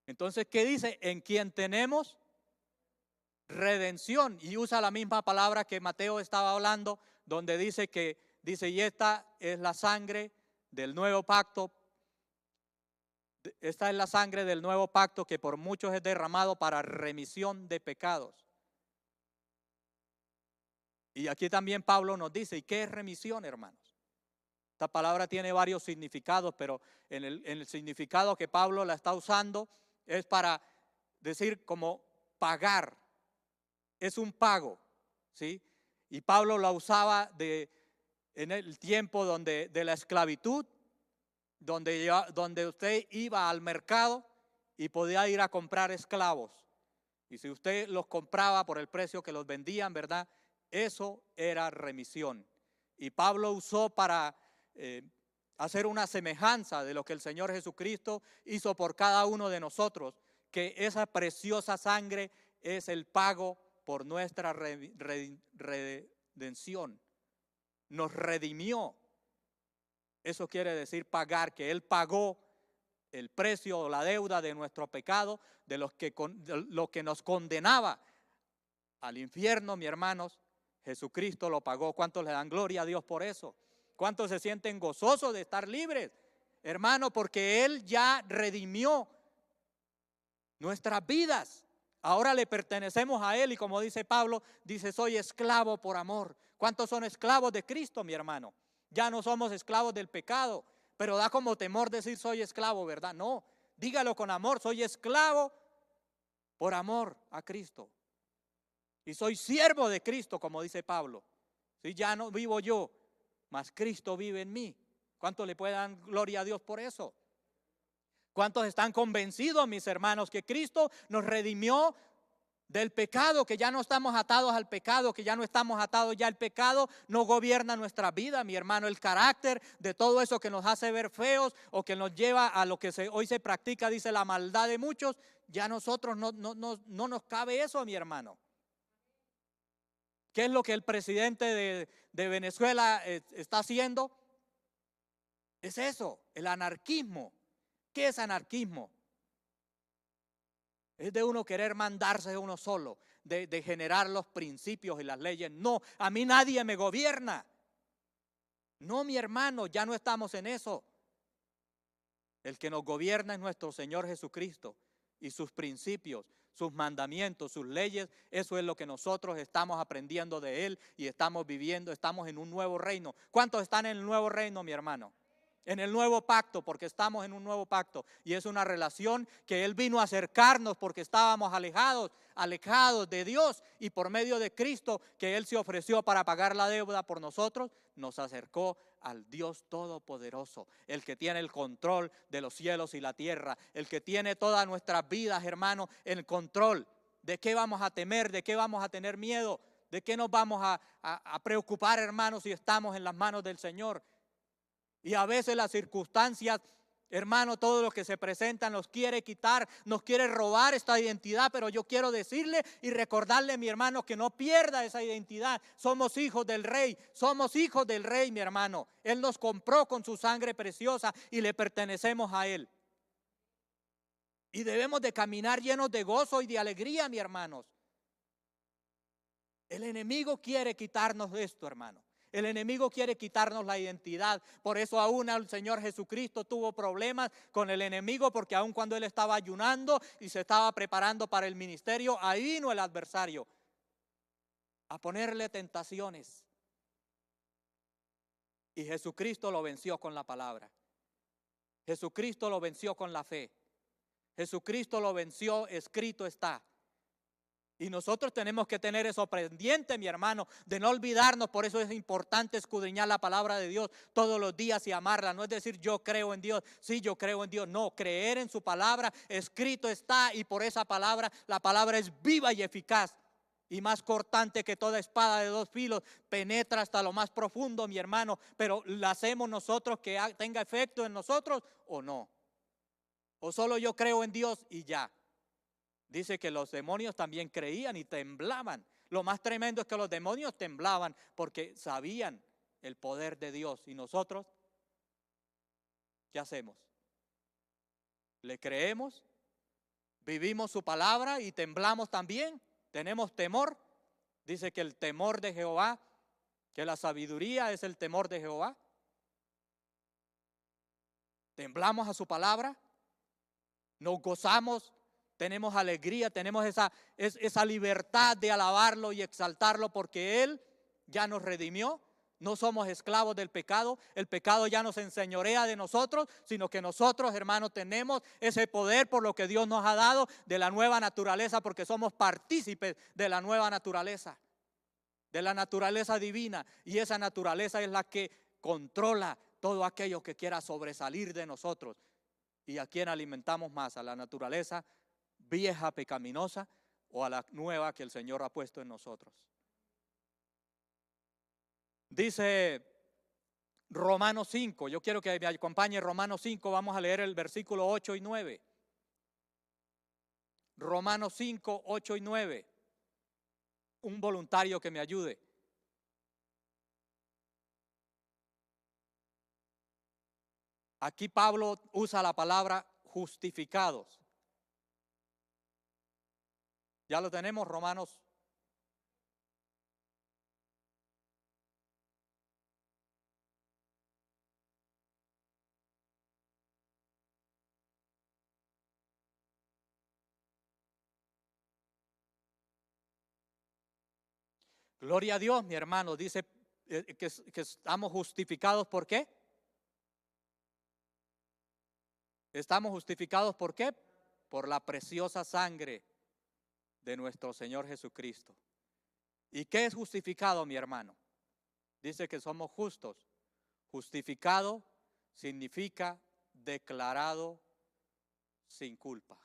Entonces, ¿qué dice? En quien tenemos redención. Y usa la misma palabra que Mateo estaba hablando, donde dice, y esta es la sangre del nuevo pacto. Esta es la sangre del nuevo pacto que por muchos es derramado para remisión de pecados. Y aquí también Pablo nos dice, ¿y qué es remisión, hermanos? Esta palabra tiene varios significados, pero en el significado que Pablo la está usando es para decir como pagar, es un pago, ¿sí? Y Pablo la usaba en el tiempo de la esclavitud, donde usted iba al mercado y podía ir a comprar esclavos. Y si usted los compraba por el precio que los vendían, ¿verdad? Eso era remisión. Y Pablo usó para hacer una semejanza de lo que el Señor Jesucristo hizo por cada uno de nosotros, que esa preciosa sangre es el pago por nuestra redención. Nos redimió. Eso quiere decir pagar, que Él pagó el precio o la deuda de nuestro pecado, de lo que nos condenaba al infierno, mis hermanos. Jesucristo lo pagó. ¿Cuántos le dan gloria a Dios por eso? ¿Cuántos se sienten gozosos de estar libres? Hermano, porque Él ya redimió nuestras vidas. Ahora le pertenecemos a Él y como dice Pablo, dice soy esclavo por amor. ¿Cuántos son esclavos de Cristo, mi hermano? Ya no somos esclavos del pecado, pero da como temor decir soy esclavo, ¿verdad? No, dígalo con amor, soy esclavo por amor a Cristo. Y soy siervo de Cristo, como dice Pablo. Si ya no vivo yo, mas Cristo vive en mí. ¿Cuántos le pueden dar gloria a Dios por eso? ¿Cuántos están convencidos, mis hermanos, que Cristo nos redimió del pecado, que ya no estamos atados al pecado, que ya no estamos atados ya al pecado, no gobierna nuestra vida, mi hermano? El carácter de todo eso que nos hace ver feos o que nos lleva a lo que hoy se practica, dice la maldad de muchos, ya nosotros no nos cabe eso, mi hermano. ¿Qué es lo que el presidente de Venezuela está haciendo? Es eso, el anarquismo. ¿Qué es anarquismo? Es de uno querer mandarse de uno solo, de generar los principios y las leyes. No, a mí nadie me gobierna. No, mi hermano, ya no estamos en eso. El que nos gobierna es nuestro Señor Jesucristo y sus principios, sus mandamientos, sus leyes. Eso es lo que nosotros estamos aprendiendo de Él y estamos viviendo, estamos en un nuevo reino. ¿Cuántos están en el nuevo reino, mi hermano? En el nuevo pacto, porque estamos en un nuevo pacto y es una relación que Él vino a acercarnos porque estábamos alejados de Dios, y por medio de Cristo, que Él se ofreció para pagar la deuda por nosotros, nos acercó al Dios Todopoderoso, el que tiene el control de los cielos y la tierra, el que tiene todas nuestras vidas, hermanos, en control. ¿De qué vamos a temer? ¿De qué vamos a tener miedo? ¿De qué nos vamos a preocupar, hermanos, si estamos en las manos del Señor? Y a veces las circunstancias, hermano, todo lo que se presenta nos quiere quitar, nos quiere robar esta identidad, pero yo quiero decirle y recordarle, mi hermano, que no pierda esa identidad. Somos hijos del Rey, mi hermano. Él nos compró con su sangre preciosa y le pertenecemos a Él. Y debemos de caminar llenos de gozo y de alegría, mis hermanos. El enemigo quiere quitarnos esto, hermano. El enemigo quiere quitarnos la identidad. Por eso aún el Señor Jesucristo tuvo problemas con el enemigo, porque aún cuando Él estaba ayunando y se estaba preparando para el ministerio, ahí vino el adversario a ponerle tentaciones. Y Jesucristo lo venció con la palabra. Jesucristo lo venció con la fe. Jesucristo lo venció, escrito está. Y nosotros tenemos que tener eso pendiente, mi hermano, de no olvidarnos. Por eso es importante escudriñar la palabra de Dios todos los días y amarla. No es decir yo creo en Dios, sí, yo creo en Dios. No, creer en su palabra, escrito está, y por esa palabra, la palabra es viva y eficaz y más cortante que toda espada de dos filos, penetra hasta lo más profundo, mi hermano. Pero ¿la hacemos nosotros que tenga efecto en nosotros o no? ¿O solo yo creo en Dios y ya? Dice que los demonios también creían y temblaban. Lo más tremendo es que los demonios temblaban porque sabían el poder de Dios. ¿Y nosotros qué hacemos? ¿Le creemos? ¿Vivimos su palabra y temblamos también? ¿Tenemos temor? Dice que el temor de Jehová, que la sabiduría es el temor de Jehová. ¿Temblamos a su palabra? ¿Nos gozamos? Tenemos alegría, tenemos esa libertad de alabarlo y exaltarlo porque Él ya nos redimió. No somos esclavos del pecado. El pecado ya nos enseñorea de nosotros, sino que nosotros, hermanos, tenemos ese poder por lo que Dios nos ha dado de la nueva naturaleza, porque somos partícipes de la nueva naturaleza, de la naturaleza divina. Y esa naturaleza es la que controla todo aquello que quiera sobresalir de nosotros. ¿Y a quién alimentamos más? ¿A la naturaleza vieja, pecaminosa, o a la nueva que el Señor ha puesto en nosotros? Dice Romanos 5, yo quiero que me acompañe Romanos 5, vamos a leer el versículo 8 y 9. Romanos 5, 8 y 9. Un voluntario que me ayude. Aquí Pablo usa la palabra justificados. Ya lo tenemos, Romanos. Gloria a Dios, mi hermano. Dice que estamos justificados, ¿por qué? Estamos justificados, ¿por qué? Por la preciosa sangre de nuestro Señor Jesucristo. ¿Y qué es justificado, mi hermano? Dice que somos justos. Justificado significa declarado sin culpa.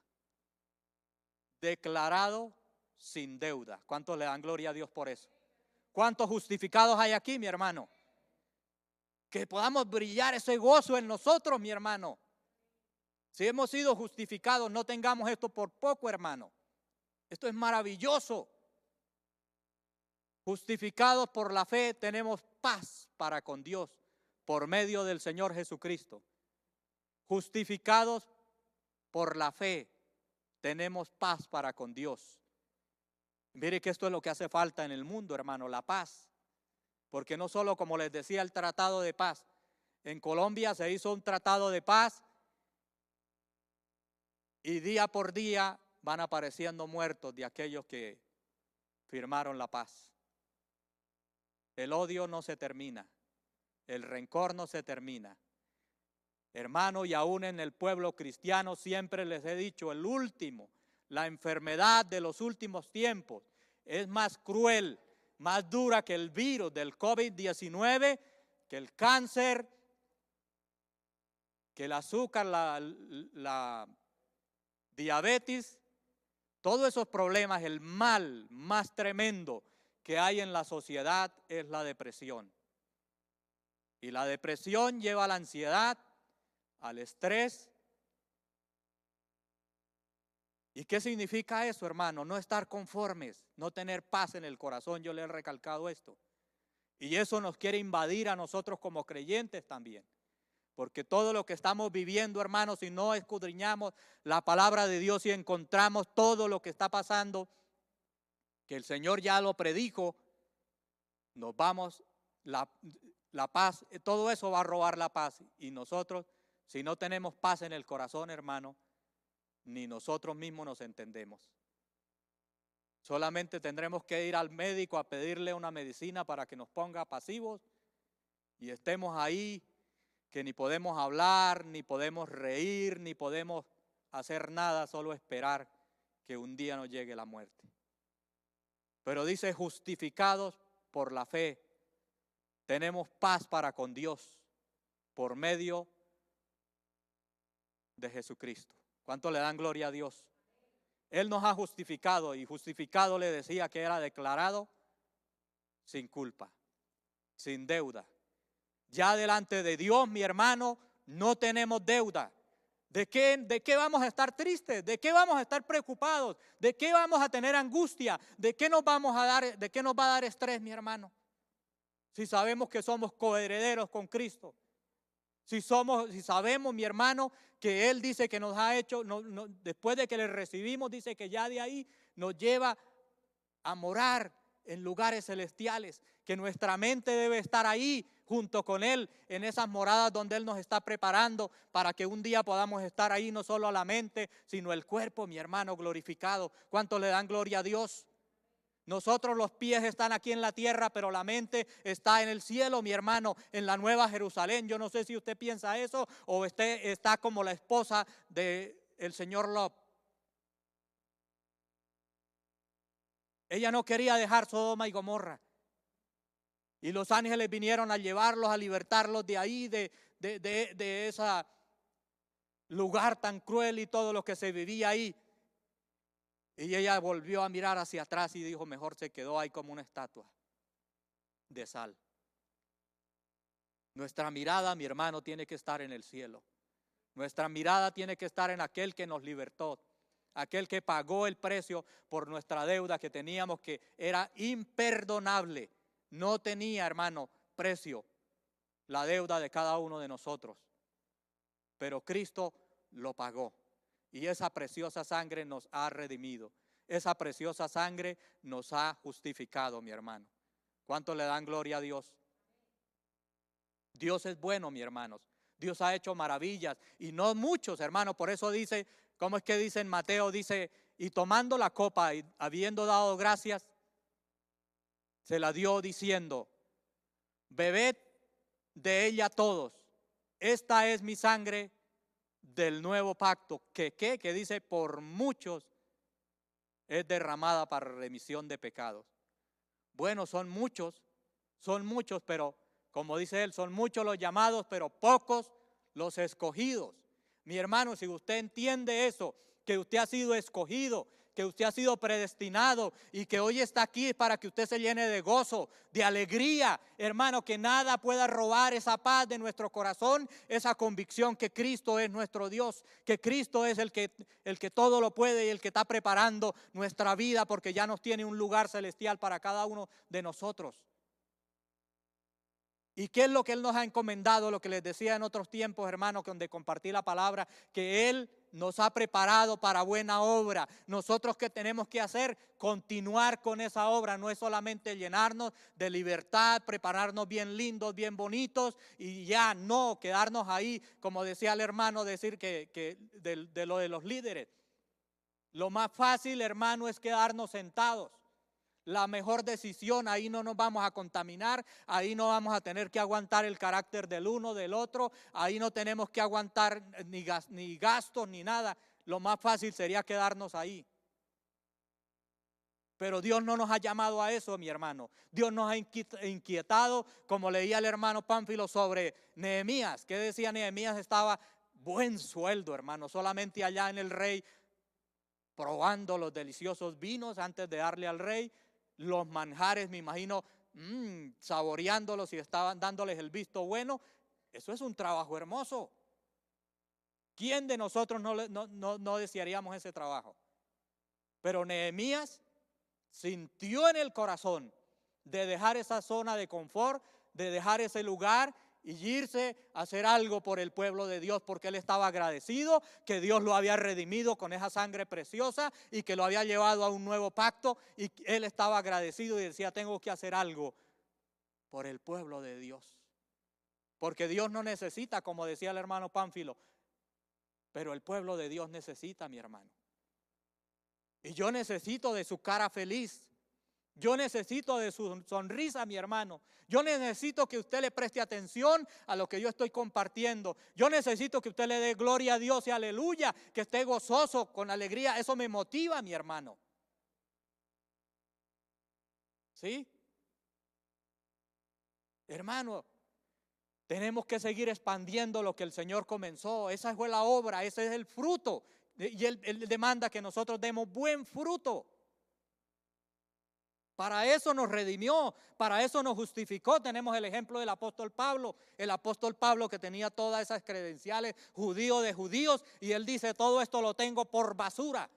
Declarado sin deuda. ¿Cuántos le dan gloria a Dios por eso? ¿Cuántos justificados hay aquí, mi hermano? Que podamos brillar ese gozo en nosotros, mi hermano. Si hemos sido justificados, no tengamos esto por poco, hermano. Esto es maravilloso. Justificados por la fe, tenemos paz para con Dios por medio del Señor Jesucristo. Justificados por la fe, tenemos paz para con Dios. Mire que esto es lo que hace falta en el mundo, hermano, la paz. Porque no solo, como les decía, el tratado de paz. En Colombia se hizo un tratado de paz y día por día van apareciendo muertos de aquellos que firmaron la paz. El odio no se termina, el rencor no se termina. Hermano, y aún en el pueblo cristiano siempre les he dicho, el último, la enfermedad de los últimos tiempos es más cruel, más dura que el virus del COVID-19, que el cáncer, que el azúcar, la diabetes, todos esos problemas. El mal más tremendo que hay en la sociedad es la depresión. Y la depresión lleva a la ansiedad, al estrés. ¿Y qué significa eso, hermano? No estar conformes, no tener paz en el corazón. Yo le he recalcado esto. Y eso nos quiere invadir a nosotros como creyentes también. Porque todo lo que estamos viviendo, hermanos, si no escudriñamos la palabra de Dios y encontramos todo lo que está pasando, que el Señor ya lo predijo, nos vamos, la paz, todo eso va a robar la paz. Y nosotros, si no tenemos paz en el corazón, hermano, ni nosotros mismos nos entendemos. Solamente tendremos que ir al médico a pedirle una medicina para que nos ponga pasivos y estemos ahí, que ni podemos hablar, ni podemos reír, ni podemos hacer nada, solo esperar que un día nos llegue la muerte. Pero dice, justificados por la fe, tenemos paz para con Dios por medio de Jesucristo. ¿Cuánto le dan gloria a Dios? Él nos ha justificado, y justificado le decía que era declarado sin culpa, sin deuda. Ya delante de Dios, mi hermano, no tenemos deuda. ¿De qué vamos a estar tristes? ¿De qué vamos a estar preocupados? ¿De qué vamos a tener angustia? ¿De qué nos va a dar estrés, mi hermano? Si sabemos que somos coherederos con Cristo. Si sabemos, mi hermano, que Él dice que nos ha hecho, después de que le recibimos, dice que ya de ahí nos lleva a morar en lugares celestiales, que nuestra mente debe estar ahí junto con Él, en esas moradas donde Él nos está preparando para que un día podamos estar ahí, no solo a la mente, sino el cuerpo, mi hermano, glorificado. ¿Cuánto le dan gloria a Dios? Nosotros los pies están aquí en la tierra, pero la mente está en el cielo, mi hermano, en la Nueva Jerusalén. Yo no sé si usted piensa eso o usted está como la esposa del señor Lot. Ella no quería dejar Sodoma y Gomorra. Y los ángeles vinieron a llevarlos, a libertarlos de ahí, de ese lugar tan cruel y todo lo que se vivía ahí. Y ella volvió a mirar hacia atrás y dijo, mejor se quedó ahí como una estatua de sal. Nuestra mirada, mi hermano, tiene que estar en el cielo. Nuestra mirada tiene que estar en aquel que nos libertó, aquel que pagó el precio por nuestra deuda que teníamos, que era imperdonable. No tenía, hermano, precio la deuda de cada uno de nosotros. Pero Cristo lo pagó. Y esa preciosa sangre nos ha redimido. Esa preciosa sangre nos ha justificado, mi hermano. ¿Cuánto le dan gloria a Dios? Dios es bueno, mi hermanos. Dios ha hecho maravillas. Y no muchos, hermanos. Por eso dice, ¿cómo es que dice en Mateo? Dice, y tomando la copa y habiendo dado gracias, se la dio diciendo, bebed de ella todos. Esta es mi sangre del nuevo pacto, que dice por muchos es derramada para remisión de pecados. Bueno, son muchos, pero como dice él, son muchos los llamados, pero pocos los escogidos. Mi hermano, si usted entiende eso, que usted ha sido escogido, que usted ha sido predestinado y que hoy está aquí para que usted se llene de gozo, de alegría, hermano, que nada pueda robar esa paz de nuestro corazón, esa convicción que Cristo es nuestro Dios, que Cristo es el que todo lo puede y el que está preparando nuestra vida porque ya nos tiene un lugar celestial para cada uno de nosotros. ¿Y qué es lo que Él nos ha encomendado? Lo que les decía en otros tiempos, hermanos, donde compartí la palabra, que Él nos ha preparado para buena obra. Nosotros, ¿qué tenemos que hacer? Continuar con esa obra. No es solamente llenarnos de libertad, prepararnos bien lindos, bien bonitos y ya no quedarnos ahí, como decía el hermano, decir que de lo de los líderes. Lo más fácil, hermano, es quedarnos sentados. La mejor decisión, ahí no nos vamos a contaminar, ahí no vamos a tener que aguantar el carácter del uno, del otro, ahí no tenemos que aguantar ni gastos ni nada. Lo más fácil sería quedarnos ahí. Pero Dios no nos ha llamado a eso, mi hermano. Dios nos ha inquietado, como leía el hermano Pánfilo sobre Nehemías. ¿Qué decía Nehemías? Estaba buen sueldo, hermano, solamente allá en el rey, probando los deliciosos vinos antes de darle al rey. Los manjares, me imagino, saboreándolos y estaban dándoles el visto bueno. Eso es un trabajo hermoso. ¿Quién de nosotros no desearíamos ese trabajo? Pero Nehemías sintió en el corazón de dejar esa zona de confort, de dejar ese lugar y irse a hacer algo por el pueblo de Dios, porque él estaba agradecido que Dios lo había redimido con esa sangre preciosa y que lo había llevado a un nuevo pacto, y él estaba agradecido y decía, tengo que hacer algo por el pueblo de Dios. Porque Dios no necesita, como decía el hermano Pánfilo, pero el pueblo de Dios necesita, mi hermano. Y yo necesito de su cara feliz. Yo necesito de su sonrisa, mi hermano. Yo necesito que usted le preste atención a lo que yo estoy compartiendo. Yo necesito que usted le dé gloria a Dios y aleluya, que esté gozoso, con alegría. Eso me motiva, mi hermano. ¿Sí? Hermano, tenemos que seguir expandiendo lo que el Señor comenzó. Esa fue la obra, ese es el fruto. Y Él demanda que nosotros demos buen fruto. Para eso nos redimió, para eso nos justificó. Tenemos el ejemplo del apóstol Pablo. El apóstol Pablo, que tenía todas esas credenciales, judío de judíos, y él dice, todo esto lo tengo por basura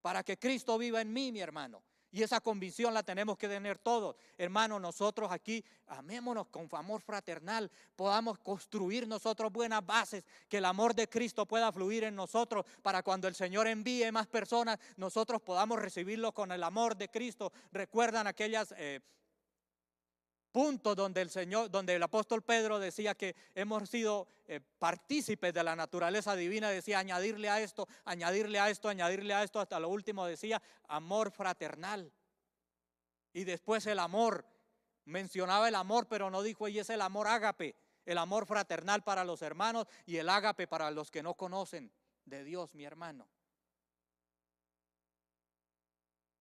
para que Cristo viva en mí, mi hermano. Y esa convicción la tenemos que tener todos. Hermanos, nosotros aquí amémonos con amor fraternal, podamos construir nosotros buenas bases, que el amor de Cristo pueda fluir en nosotros, para cuando el Señor envíe más personas, nosotros podamos recibirlo con el amor de Cristo. ¿Recuerdan aquellas puntos donde el apóstol Pedro decía que hemos sido partícipes de la naturaleza divina? Decía añadirle a esto, añadirle a esto, añadirle a esto, hasta lo último decía amor fraternal. Y después el amor, mencionaba el amor, pero no dijo, y es el amor ágape, el amor fraternal para los hermanos y el ágape para los que no conocen de Dios, mi hermano.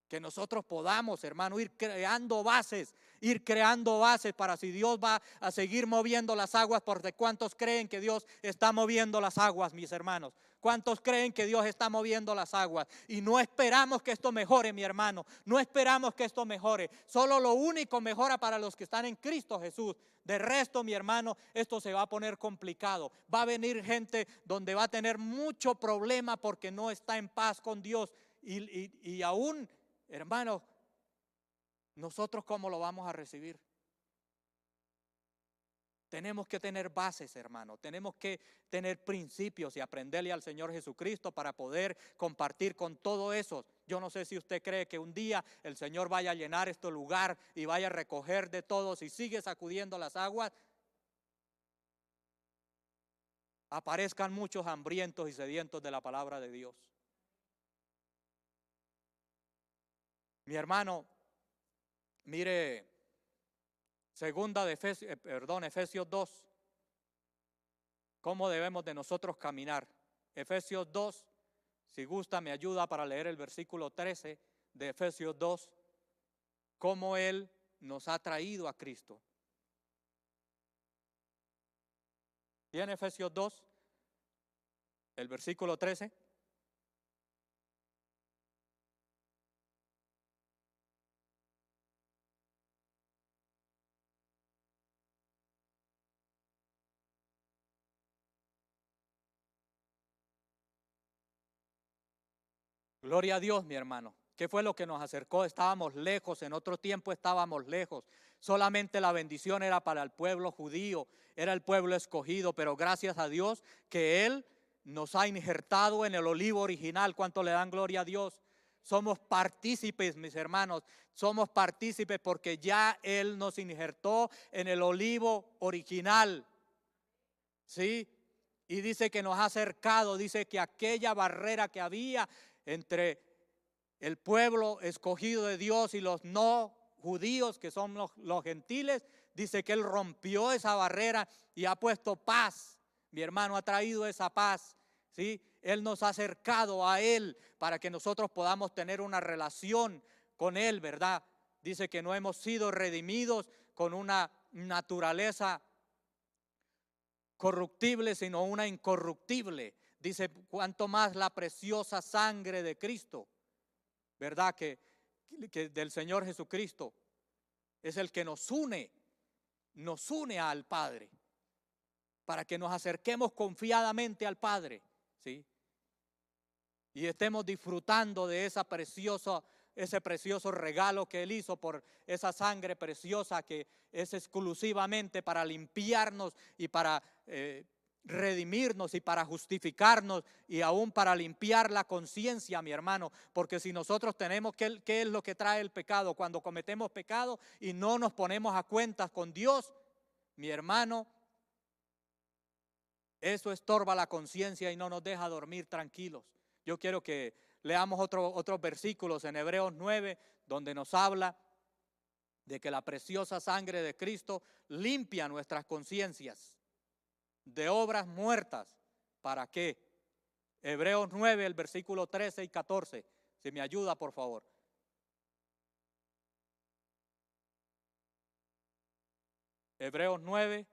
Que nosotros podamos, hermano, ir creando bases para si Dios va a seguir moviendo las aguas, porque ¿cuántos creen que Dios está moviendo las aguas, mis hermanos? ¿Cuántos creen que Dios está moviendo las aguas? Y no esperamos que esto mejore, mi hermano, no esperamos que esto mejore. Solo lo único mejora para los que están en Cristo Jesús. De resto, mi hermano, esto se va a poner complicado. Va a venir gente donde va a tener mucho problema porque no está en paz con Dios y aún, hermano, ¿nosotros cómo lo vamos a recibir? Tenemos que tener bases, hermano. Tenemos que tener principios y aprenderle al Señor Jesucristo para poder compartir con todo eso. Yo no sé si usted cree que un día el Señor vaya a llenar este lugar y vaya a recoger de todos y sigue sacudiendo las aguas. Aparezcan muchos hambrientos y sedientos de la palabra de Dios. Mi hermano, mire, Efesios 2, cómo debemos de nosotros caminar. Efesios 2, si gusta me ayuda para leer el versículo 13 de Efesios 2, cómo Él nos ha traído a Cristo. ¿Tiene Efesios 2, el versículo 13? Gloria a Dios, mi hermano. ¿Qué fue lo que nos acercó? Estábamos lejos, en otro tiempo estábamos lejos. Solamente la bendición era para el pueblo judío, era el pueblo escogido, pero gracias a Dios que Él nos ha injertado en el olivo original. ¿Cuánto le dan gloria a Dios? Somos partícipes, mis hermanos, somos partícipes porque ya Él nos injertó en el olivo original. ¿Sí? Y dice que nos ha acercado, dice que aquella barrera que había entre el pueblo escogido de Dios y los no judíos, que son los gentiles, dice que Él rompió esa barrera y ha puesto paz. Mi hermano, ha traído esa paz, ¿sí? Él nos ha acercado a Él para que nosotros podamos tener una relación con Él, ¿verdad? Dice que no hemos sido redimidos con una naturaleza corruptible, sino una incorruptible. Dice, cuanto más la preciosa sangre de Cristo, ¿verdad? Que del Señor Jesucristo es el que nos une al Padre, para que nos acerquemos confiadamente al Padre, ¿sí? Y estemos disfrutando de esa preciosa ese precioso regalo que Él hizo por esa sangre preciosa que es exclusivamente para limpiarnos y para redimirnos y para justificarnos y aún para limpiar la conciencia, mi hermano, porque si nosotros tenemos, ¿qué es lo que trae el pecado? Cuando cometemos pecado y no nos ponemos a cuentas con Dios, mi hermano, eso estorba la conciencia y no nos deja dormir tranquilos. Yo quiero que leamos otros versículos en Hebreos 9, donde nos habla de que la preciosa sangre de Cristo limpia nuestras conciencias de obras muertas. ¿Para qué? Hebreos 9, el versículo 13 y 14. Si me ayuda, por favor. Hebreos 9,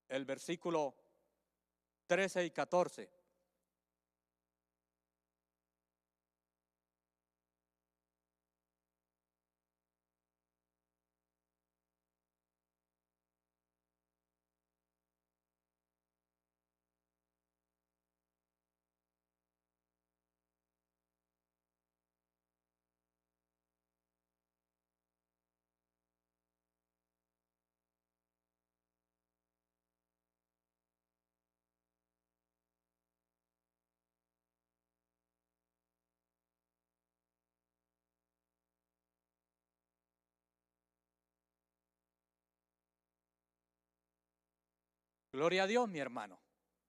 el versículo 13 y 14. Gloria a Dios, mi hermano.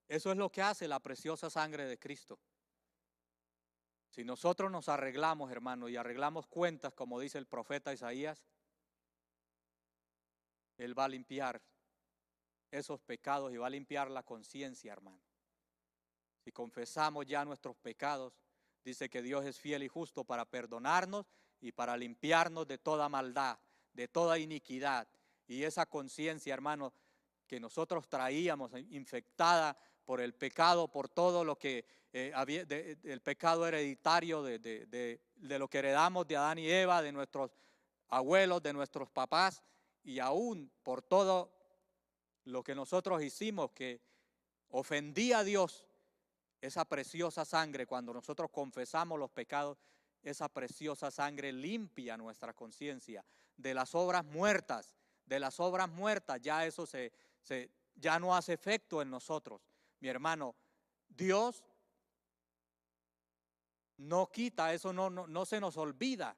Eso es lo que hace la preciosa sangre de Cristo. Si nosotros nos arreglamos, hermano, y arreglamos cuentas, como dice el profeta Isaías, Él va a limpiar esos pecados y va a limpiar la conciencia, hermano. Si confesamos ya nuestros pecados, dice que Dios es fiel y justo para perdonarnos y para limpiarnos de toda maldad, de toda iniquidad. Y esa conciencia, hermano, que nosotros traíamos infectada por el pecado, por todo lo que había, el pecado hereditario de lo que heredamos de Adán y Eva, de nuestros abuelos, de nuestros papás, y aún por todo lo que nosotros hicimos que ofendía a Dios. Esa preciosa sangre, cuando nosotros confesamos los pecados, esa preciosa sangre limpia nuestra conciencia de las obras muertas. De las obras muertas, ya eso ya no hace efecto en nosotros. Mi hermano, Dios no quita, eso no se nos olvida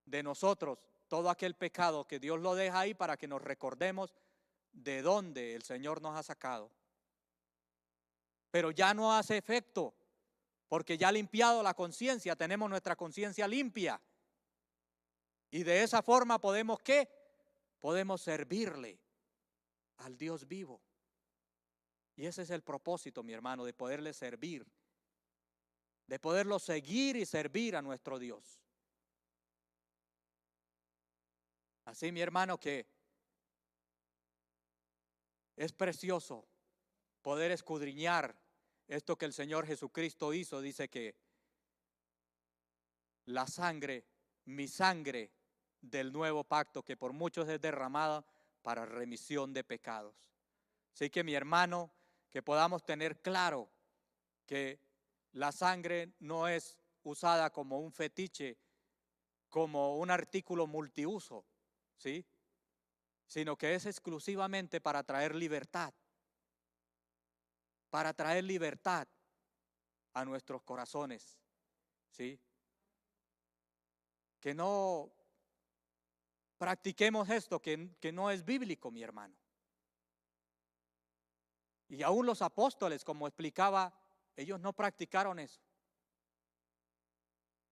de nosotros todo aquel pecado, que Dios lo deja ahí para que nos recordemos de dónde el Señor nos ha sacado. Pero ya no hace efecto, porque ya ha limpiado la conciencia, tenemos nuestra conciencia limpia. Y de esa forma podemos, ¿qué? Podemos servirle al Dios vivo. Y ese es el propósito, mi hermano, de poderle servir, de poderlo seguir y servir a nuestro Dios. Así, mi hermano, que es precioso poder escudriñar esto que el Señor Jesucristo hizo. Dice que la sangre, mi sangre del nuevo pacto, que por muchos es derramada para remisión de pecados. Así que, mi hermano, que podamos tener claro que la sangre no es usada como un fetiche, como un artículo multiuso, ¿sí? Sino que es exclusivamente para traer libertad a nuestros corazones, ¿sí? Que no practiquemos esto que no es bíblico, mi hermano. Y aún los apóstoles, como explicaba, ellos no practicaron eso,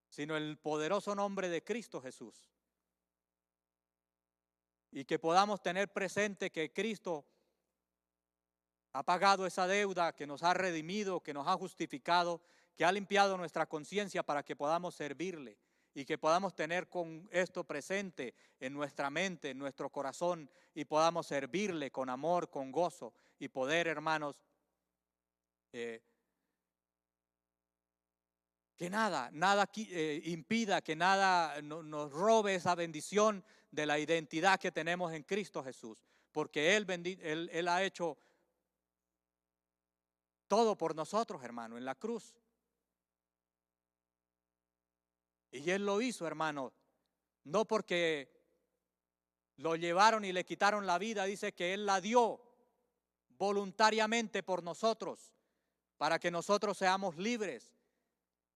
sino el poderoso nombre de Cristo Jesús. Y que podamos tener presente que Cristo ha pagado esa deuda, que nos ha redimido, que nos ha justificado, que ha limpiado nuestra conciencia para que podamos servirle y que podamos tener con esto presente en nuestra mente, en nuestro corazón, y podamos servirle con amor, con gozo, y poder, hermanos, que nada impida, que nada nos robe esa bendición de la identidad que tenemos en Cristo Jesús, porque Él ha hecho todo por nosotros, hermano, en la cruz. Y Él lo hizo, hermano, no porque lo llevaron y le quitaron la vida, dice que Él la dio voluntariamente por nosotros, para que nosotros seamos libres,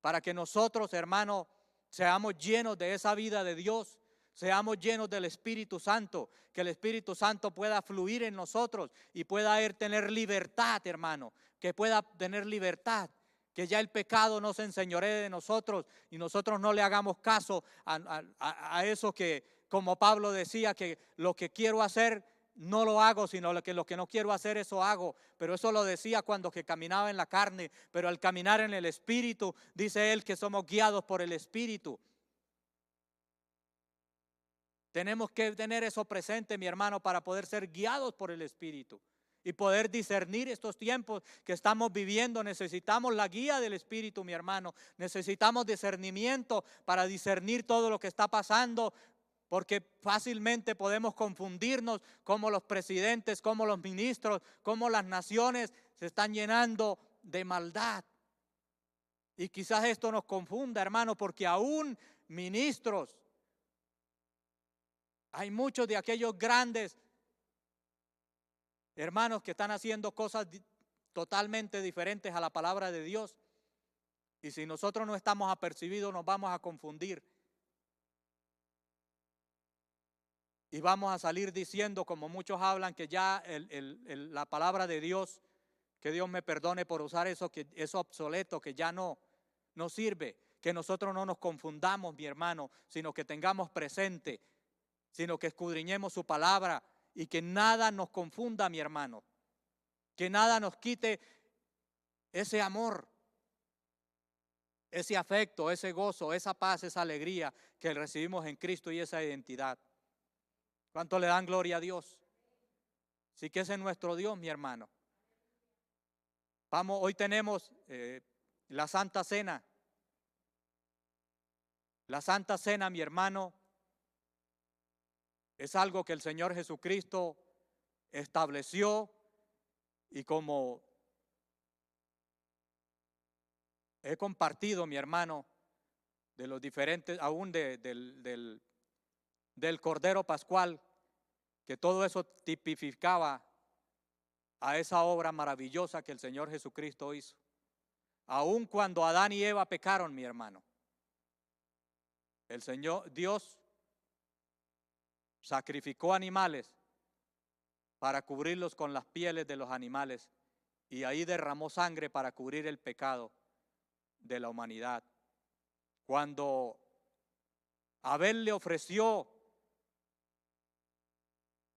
para que nosotros, hermano, seamos llenos de esa vida de Dios, seamos llenos del Espíritu Santo, que el Espíritu Santo pueda fluir en nosotros y pueda tener libertad, hermano, que pueda tener libertad, que ya el pecado no se enseñoree de nosotros y nosotros no le hagamos caso a eso que, como Pablo decía, que lo que quiero hacer no lo hago, sino lo que no quiero hacer, eso hago. Pero eso lo decía cuando que caminaba en la carne, pero al caminar en el Espíritu, dice él que somos guiados por el Espíritu. Tenemos que tener eso presente, mi hermano, para poder ser guiados por el Espíritu y poder discernir estos tiempos que estamos viviendo. Necesitamos la guía del Espíritu, mi hermano. Necesitamos discernimiento para discernir todo lo que está pasando, porque fácilmente podemos confundirnos como los presidentes, como los ministros, como las naciones se están llenando de maldad. Y quizás esto nos confunda, hermano, porque aún ministros, hay muchos de aquellos grandes hermanos que están haciendo cosas totalmente diferentes a la palabra de Dios. Y si nosotros no estamos apercibidos, nos vamos a confundir. Y vamos a salir diciendo, como muchos hablan, que ya la palabra de Dios, que Dios me perdone por usar eso, que es obsoleto, que ya no sirve. Que nosotros no nos confundamos, mi hermano, sino que tengamos presente, sino que escudriñemos su palabra y que nada nos confunda, mi hermano. Que nada nos quite ese amor, ese afecto, ese gozo, esa paz, esa alegría que recibimos en Cristo y esa identidad. ¿Cuánto le dan gloria a Dios? Sí que ese es nuestro Dios, mi hermano. Vamos, hoy tenemos la Santa Cena. La Santa Cena, mi hermano, es algo que el Señor Jesucristo estableció, y como he compartido, mi hermano, de los diferentes, aún del Cordero Pascual, que todo eso tipificaba a esa obra maravillosa que el Señor Jesucristo hizo. Aun cuando Adán y Eva pecaron, mi hermano, el Señor Dios sacrificó animales para cubrirlos con las pieles de los animales, y ahí derramó sangre para cubrir el pecado de la humanidad. Cuando Abel le ofreció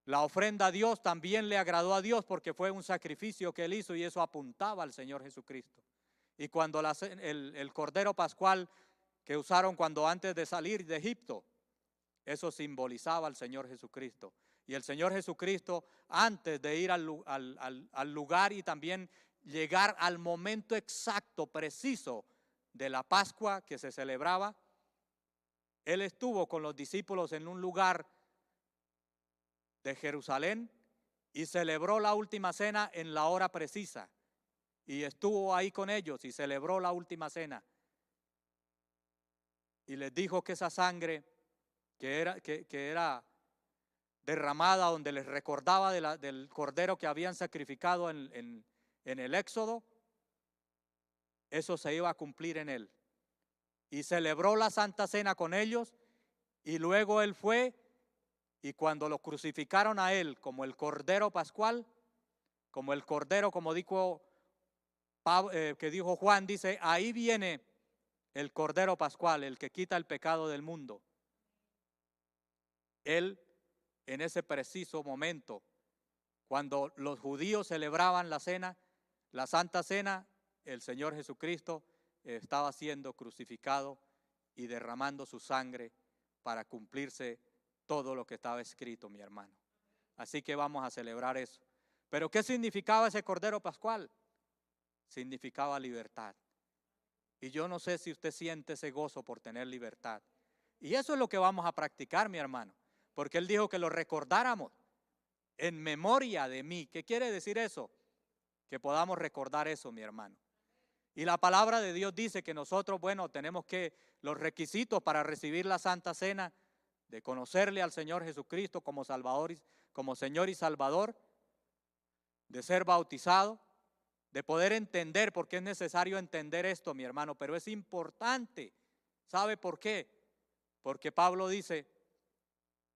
la ofrenda a Dios, también le agradó a Dios porque fue un sacrificio que él hizo y eso apuntaba al Señor Jesucristo. Y cuando el Cordero Pascual que usaron cuando antes de salir de Egipto, eso simbolizaba al Señor Jesucristo. Y el Señor Jesucristo, antes de ir al lugar y también llegar al momento exacto, preciso de la Pascua que se celebraba, Él estuvo con los discípulos en un lugar de Jerusalén y celebró la última cena en la hora precisa. Y estuvo ahí con ellos y celebró la última cena. Y les dijo que esa sangre que era derramada, donde les recordaba del cordero que habían sacrificado en el Éxodo, eso se iba a cumplir en él. Y celebró la Santa Cena con ellos, y luego él fue, y cuando lo crucificaron a él como el Cordero Pascual, como el Cordero, como dijo que dijo Juan, dice, ahí viene el Cordero Pascual, el que quita el pecado del mundo. Él, en ese preciso momento, cuando los judíos celebraban la cena, la Santa Cena, el Señor Jesucristo estaba siendo crucificado y derramando su sangre para cumplirse todo lo que estaba escrito, mi hermano. Así que vamos a celebrar eso. ¿Pero qué significaba ese Cordero Pascual? Significaba libertad. Y yo no sé si usted siente ese gozo por tener libertad. Y eso es lo que vamos a practicar, mi hermano. Porque Él dijo que lo recordáramos en memoria de mí. ¿Qué quiere decir eso? Que podamos recordar eso, mi hermano. Y la palabra de Dios dice que nosotros, bueno, tenemos que los requisitos para recibir la Santa Cena, de conocerle al Señor Jesucristo como Salvador, como Señor y Salvador, de ser bautizado, de poder entender, porque es necesario entender esto, mi hermano, pero es importante. ¿Sabe por qué? Porque Pablo dice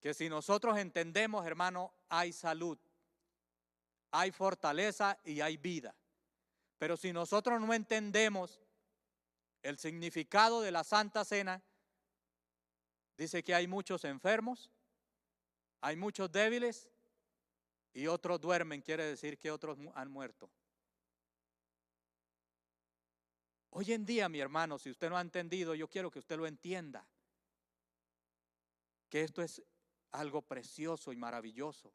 que si nosotros entendemos, hermano, hay salud, hay fortaleza y hay vida. Pero si nosotros no entendemos el significado de la Santa Cena, dice que hay muchos enfermos, hay muchos débiles y otros duermen, quiere decir que otros han muerto. Hoy en día, mi hermano, si usted no ha entendido, yo quiero que usted lo entienda, que esto es algo precioso y maravilloso,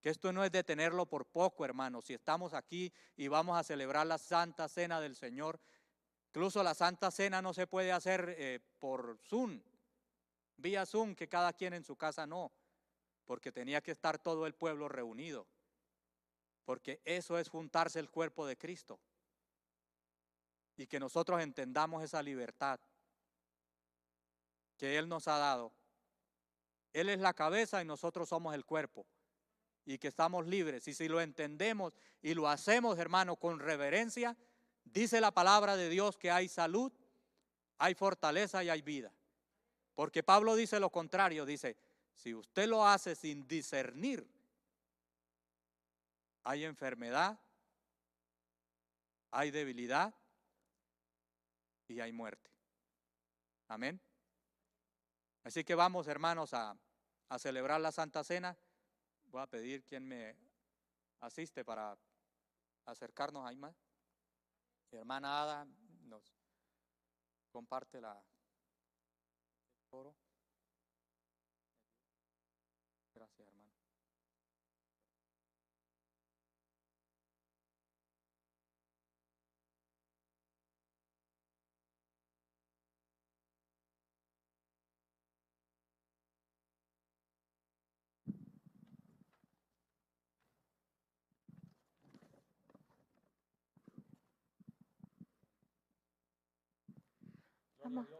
que esto no es de tenerlo por poco, hermano. Si estamos aquí y vamos a celebrar la Santa Cena del Señor, incluso la Santa Cena no se puede hacer por Zoom, vía Zoom, que cada quien en su casa no, porque tenía que estar todo el pueblo reunido, porque eso es juntarse el cuerpo de Cristo. Y que nosotros entendamos esa libertad que Él nos ha dado. Él es la cabeza y nosotros somos el cuerpo. Y que estamos libres. Y si lo entendemos y lo hacemos, hermano, con reverencia, dice la palabra de Dios que hay salud, hay fortaleza y hay vida. Porque Pablo dice lo contrario, dice, si usted lo hace sin discernir, hay enfermedad, hay debilidad y hay muerte. Amén. Así que vamos, hermanos, a celebrar la Santa Cena. Voy a pedir quien me asiste para acercarnos ahí más. Mi hermana Ada nos comparte el coro. Gracias, hermano.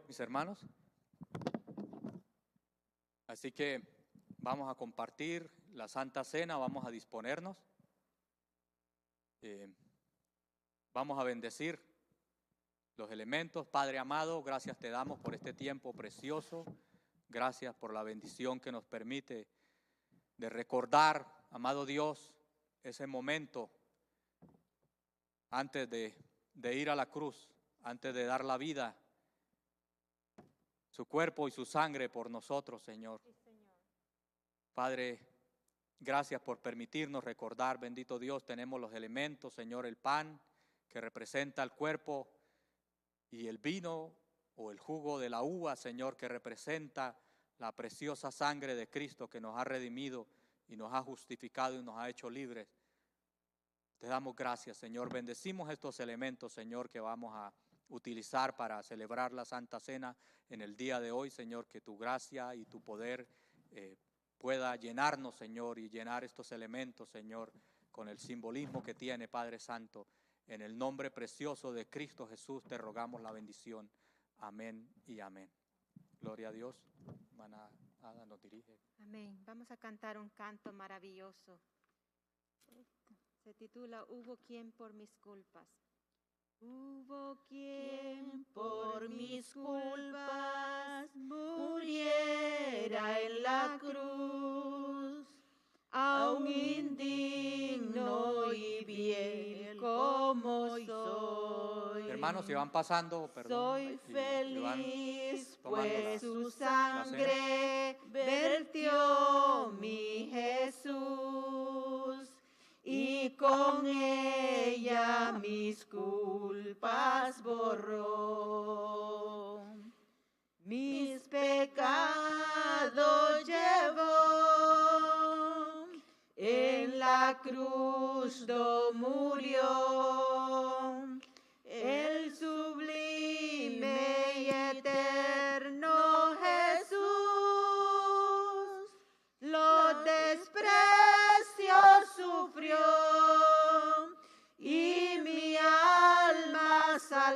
Mis hermanos, así que vamos a compartir la Santa Cena, vamos a disponernos, vamos a bendecir los elementos. Padre amado, gracias te damos por este tiempo precioso, gracias por la bendición que nos permite de recordar, amado Dios, ese momento antes de ir a la cruz, antes de dar la vida, su cuerpo y su sangre por nosotros, Señor. Sí, Señor. Padre, gracias por permitirnos recordar, bendito Dios, tenemos los elementos, Señor, el pan que representa el cuerpo y el vino o el jugo de la uva, Señor, que representa la preciosa sangre de Cristo que nos ha redimido y nos ha justificado y nos ha hecho libres. Te damos gracias, Señor. Bendecimos estos elementos, Señor, que vamos a utilizar para celebrar la Santa Cena en el día de hoy, Señor, que tu gracia y tu poder pueda llenarnos, Señor, y llenar estos elementos, Señor, con el simbolismo que tiene, Padre Santo. En el nombre precioso de Cristo Jesús te rogamos la bendición. Amén y amén. Gloria a Dios. Hermana Ada nos dirige. Amén. Vamos a cantar un canto maravilloso. Se titula Hubo quien por mis culpas. Hubo quien por mis culpas muriera en la cruz, aun indigno y vil como soy. Hermanos, si van pasando, perdón. Soy feliz, pues su la sangre vertió mi Jesús, y con ella mis culpas borró. Mis pecados llevó, en la cruz do murió, el sublime y eterno Jesús. Los desprecios sufrió y mi alma salvó.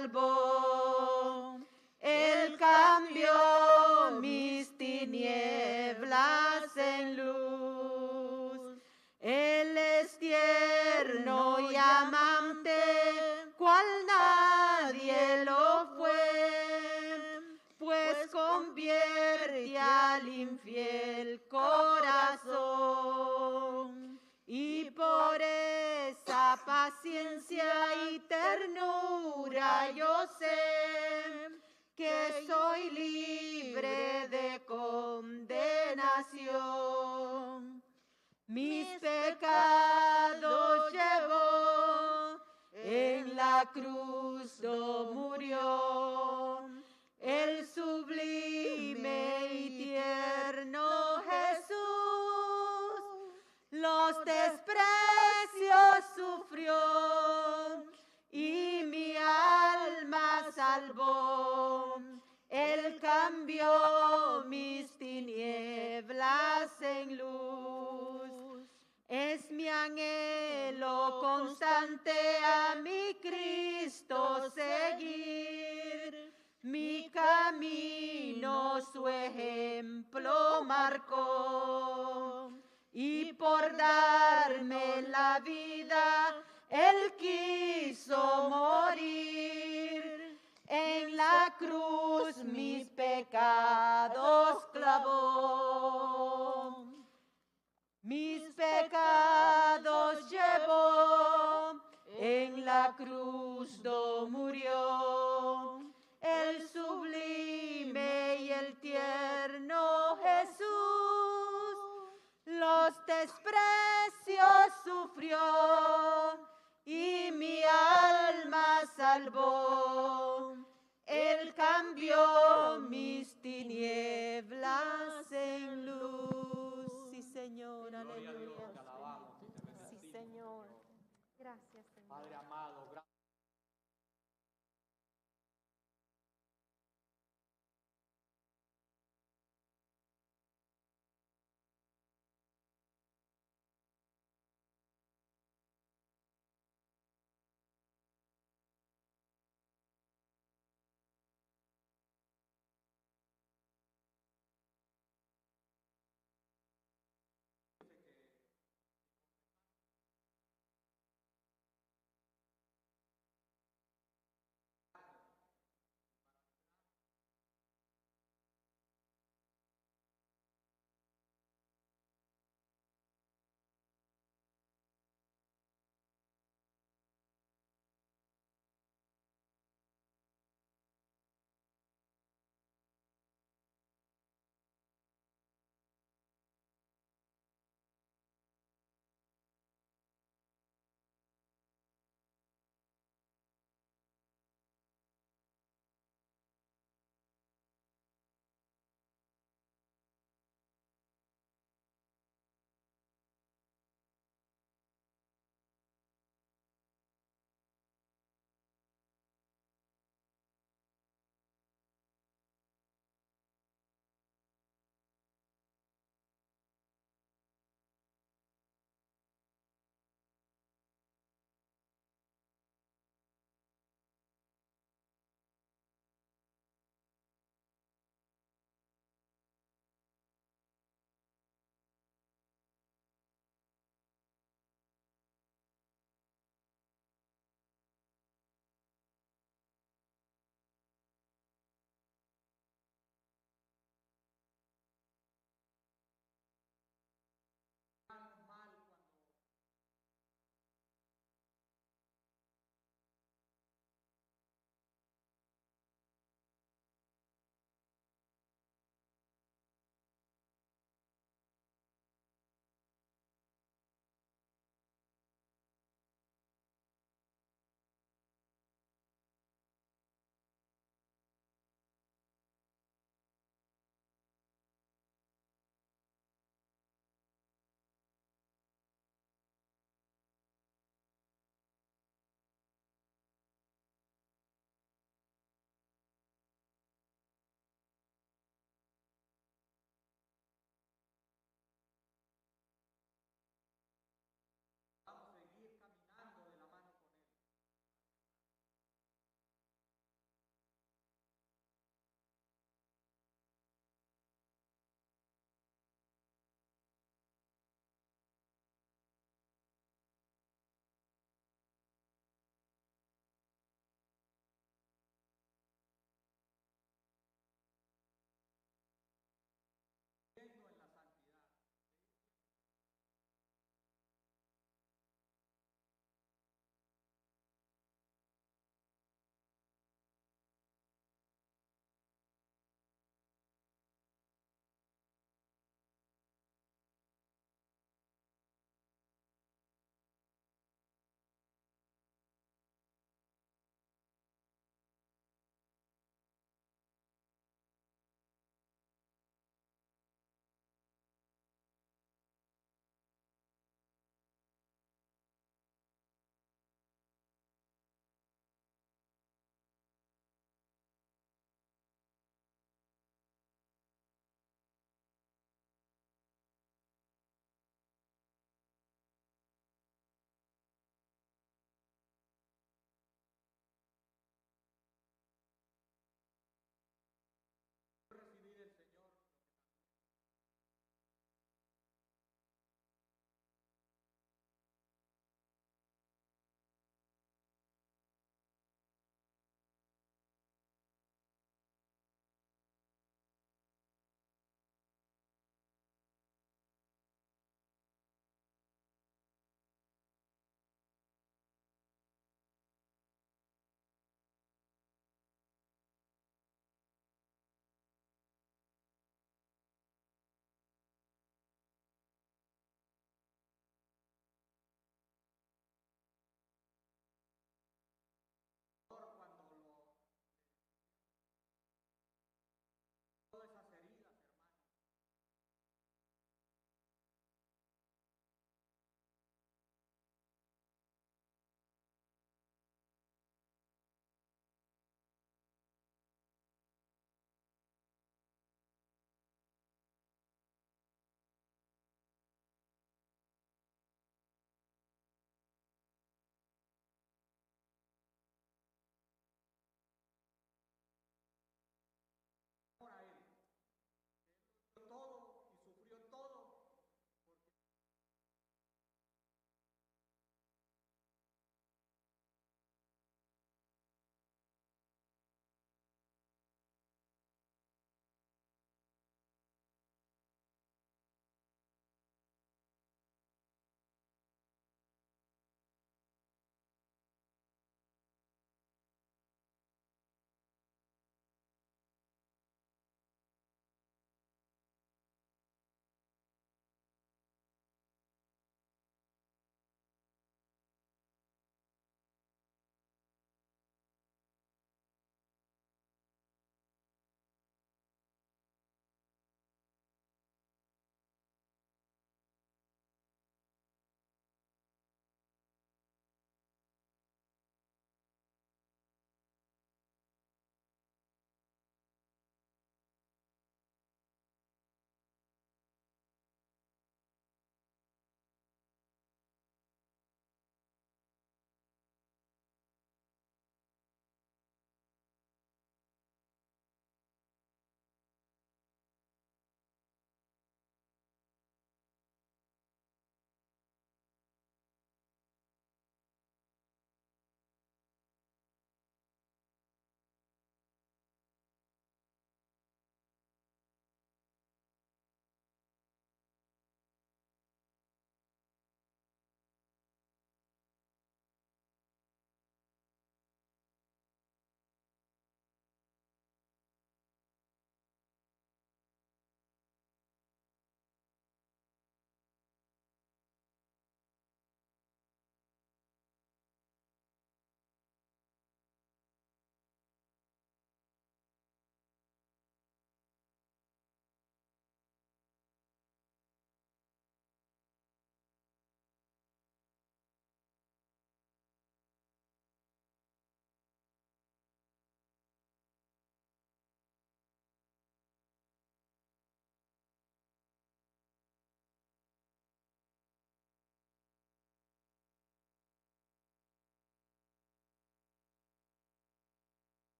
mis pecados llevó, en la cruz do murió. El sublime y tierno Jesús los desprecios sufrió y mi alma salvó. Él cambió mis tinieblas en luz. Es mi anhelo constante a mi Cristo seguir. Mi camino su ejemplo marcó. Y por darme la vida, Él quiso morir. En la cruz mis pecados clavó. Mis pecados llevó, en la cruz do murió. El sublime y el tierno Jesús los desprecios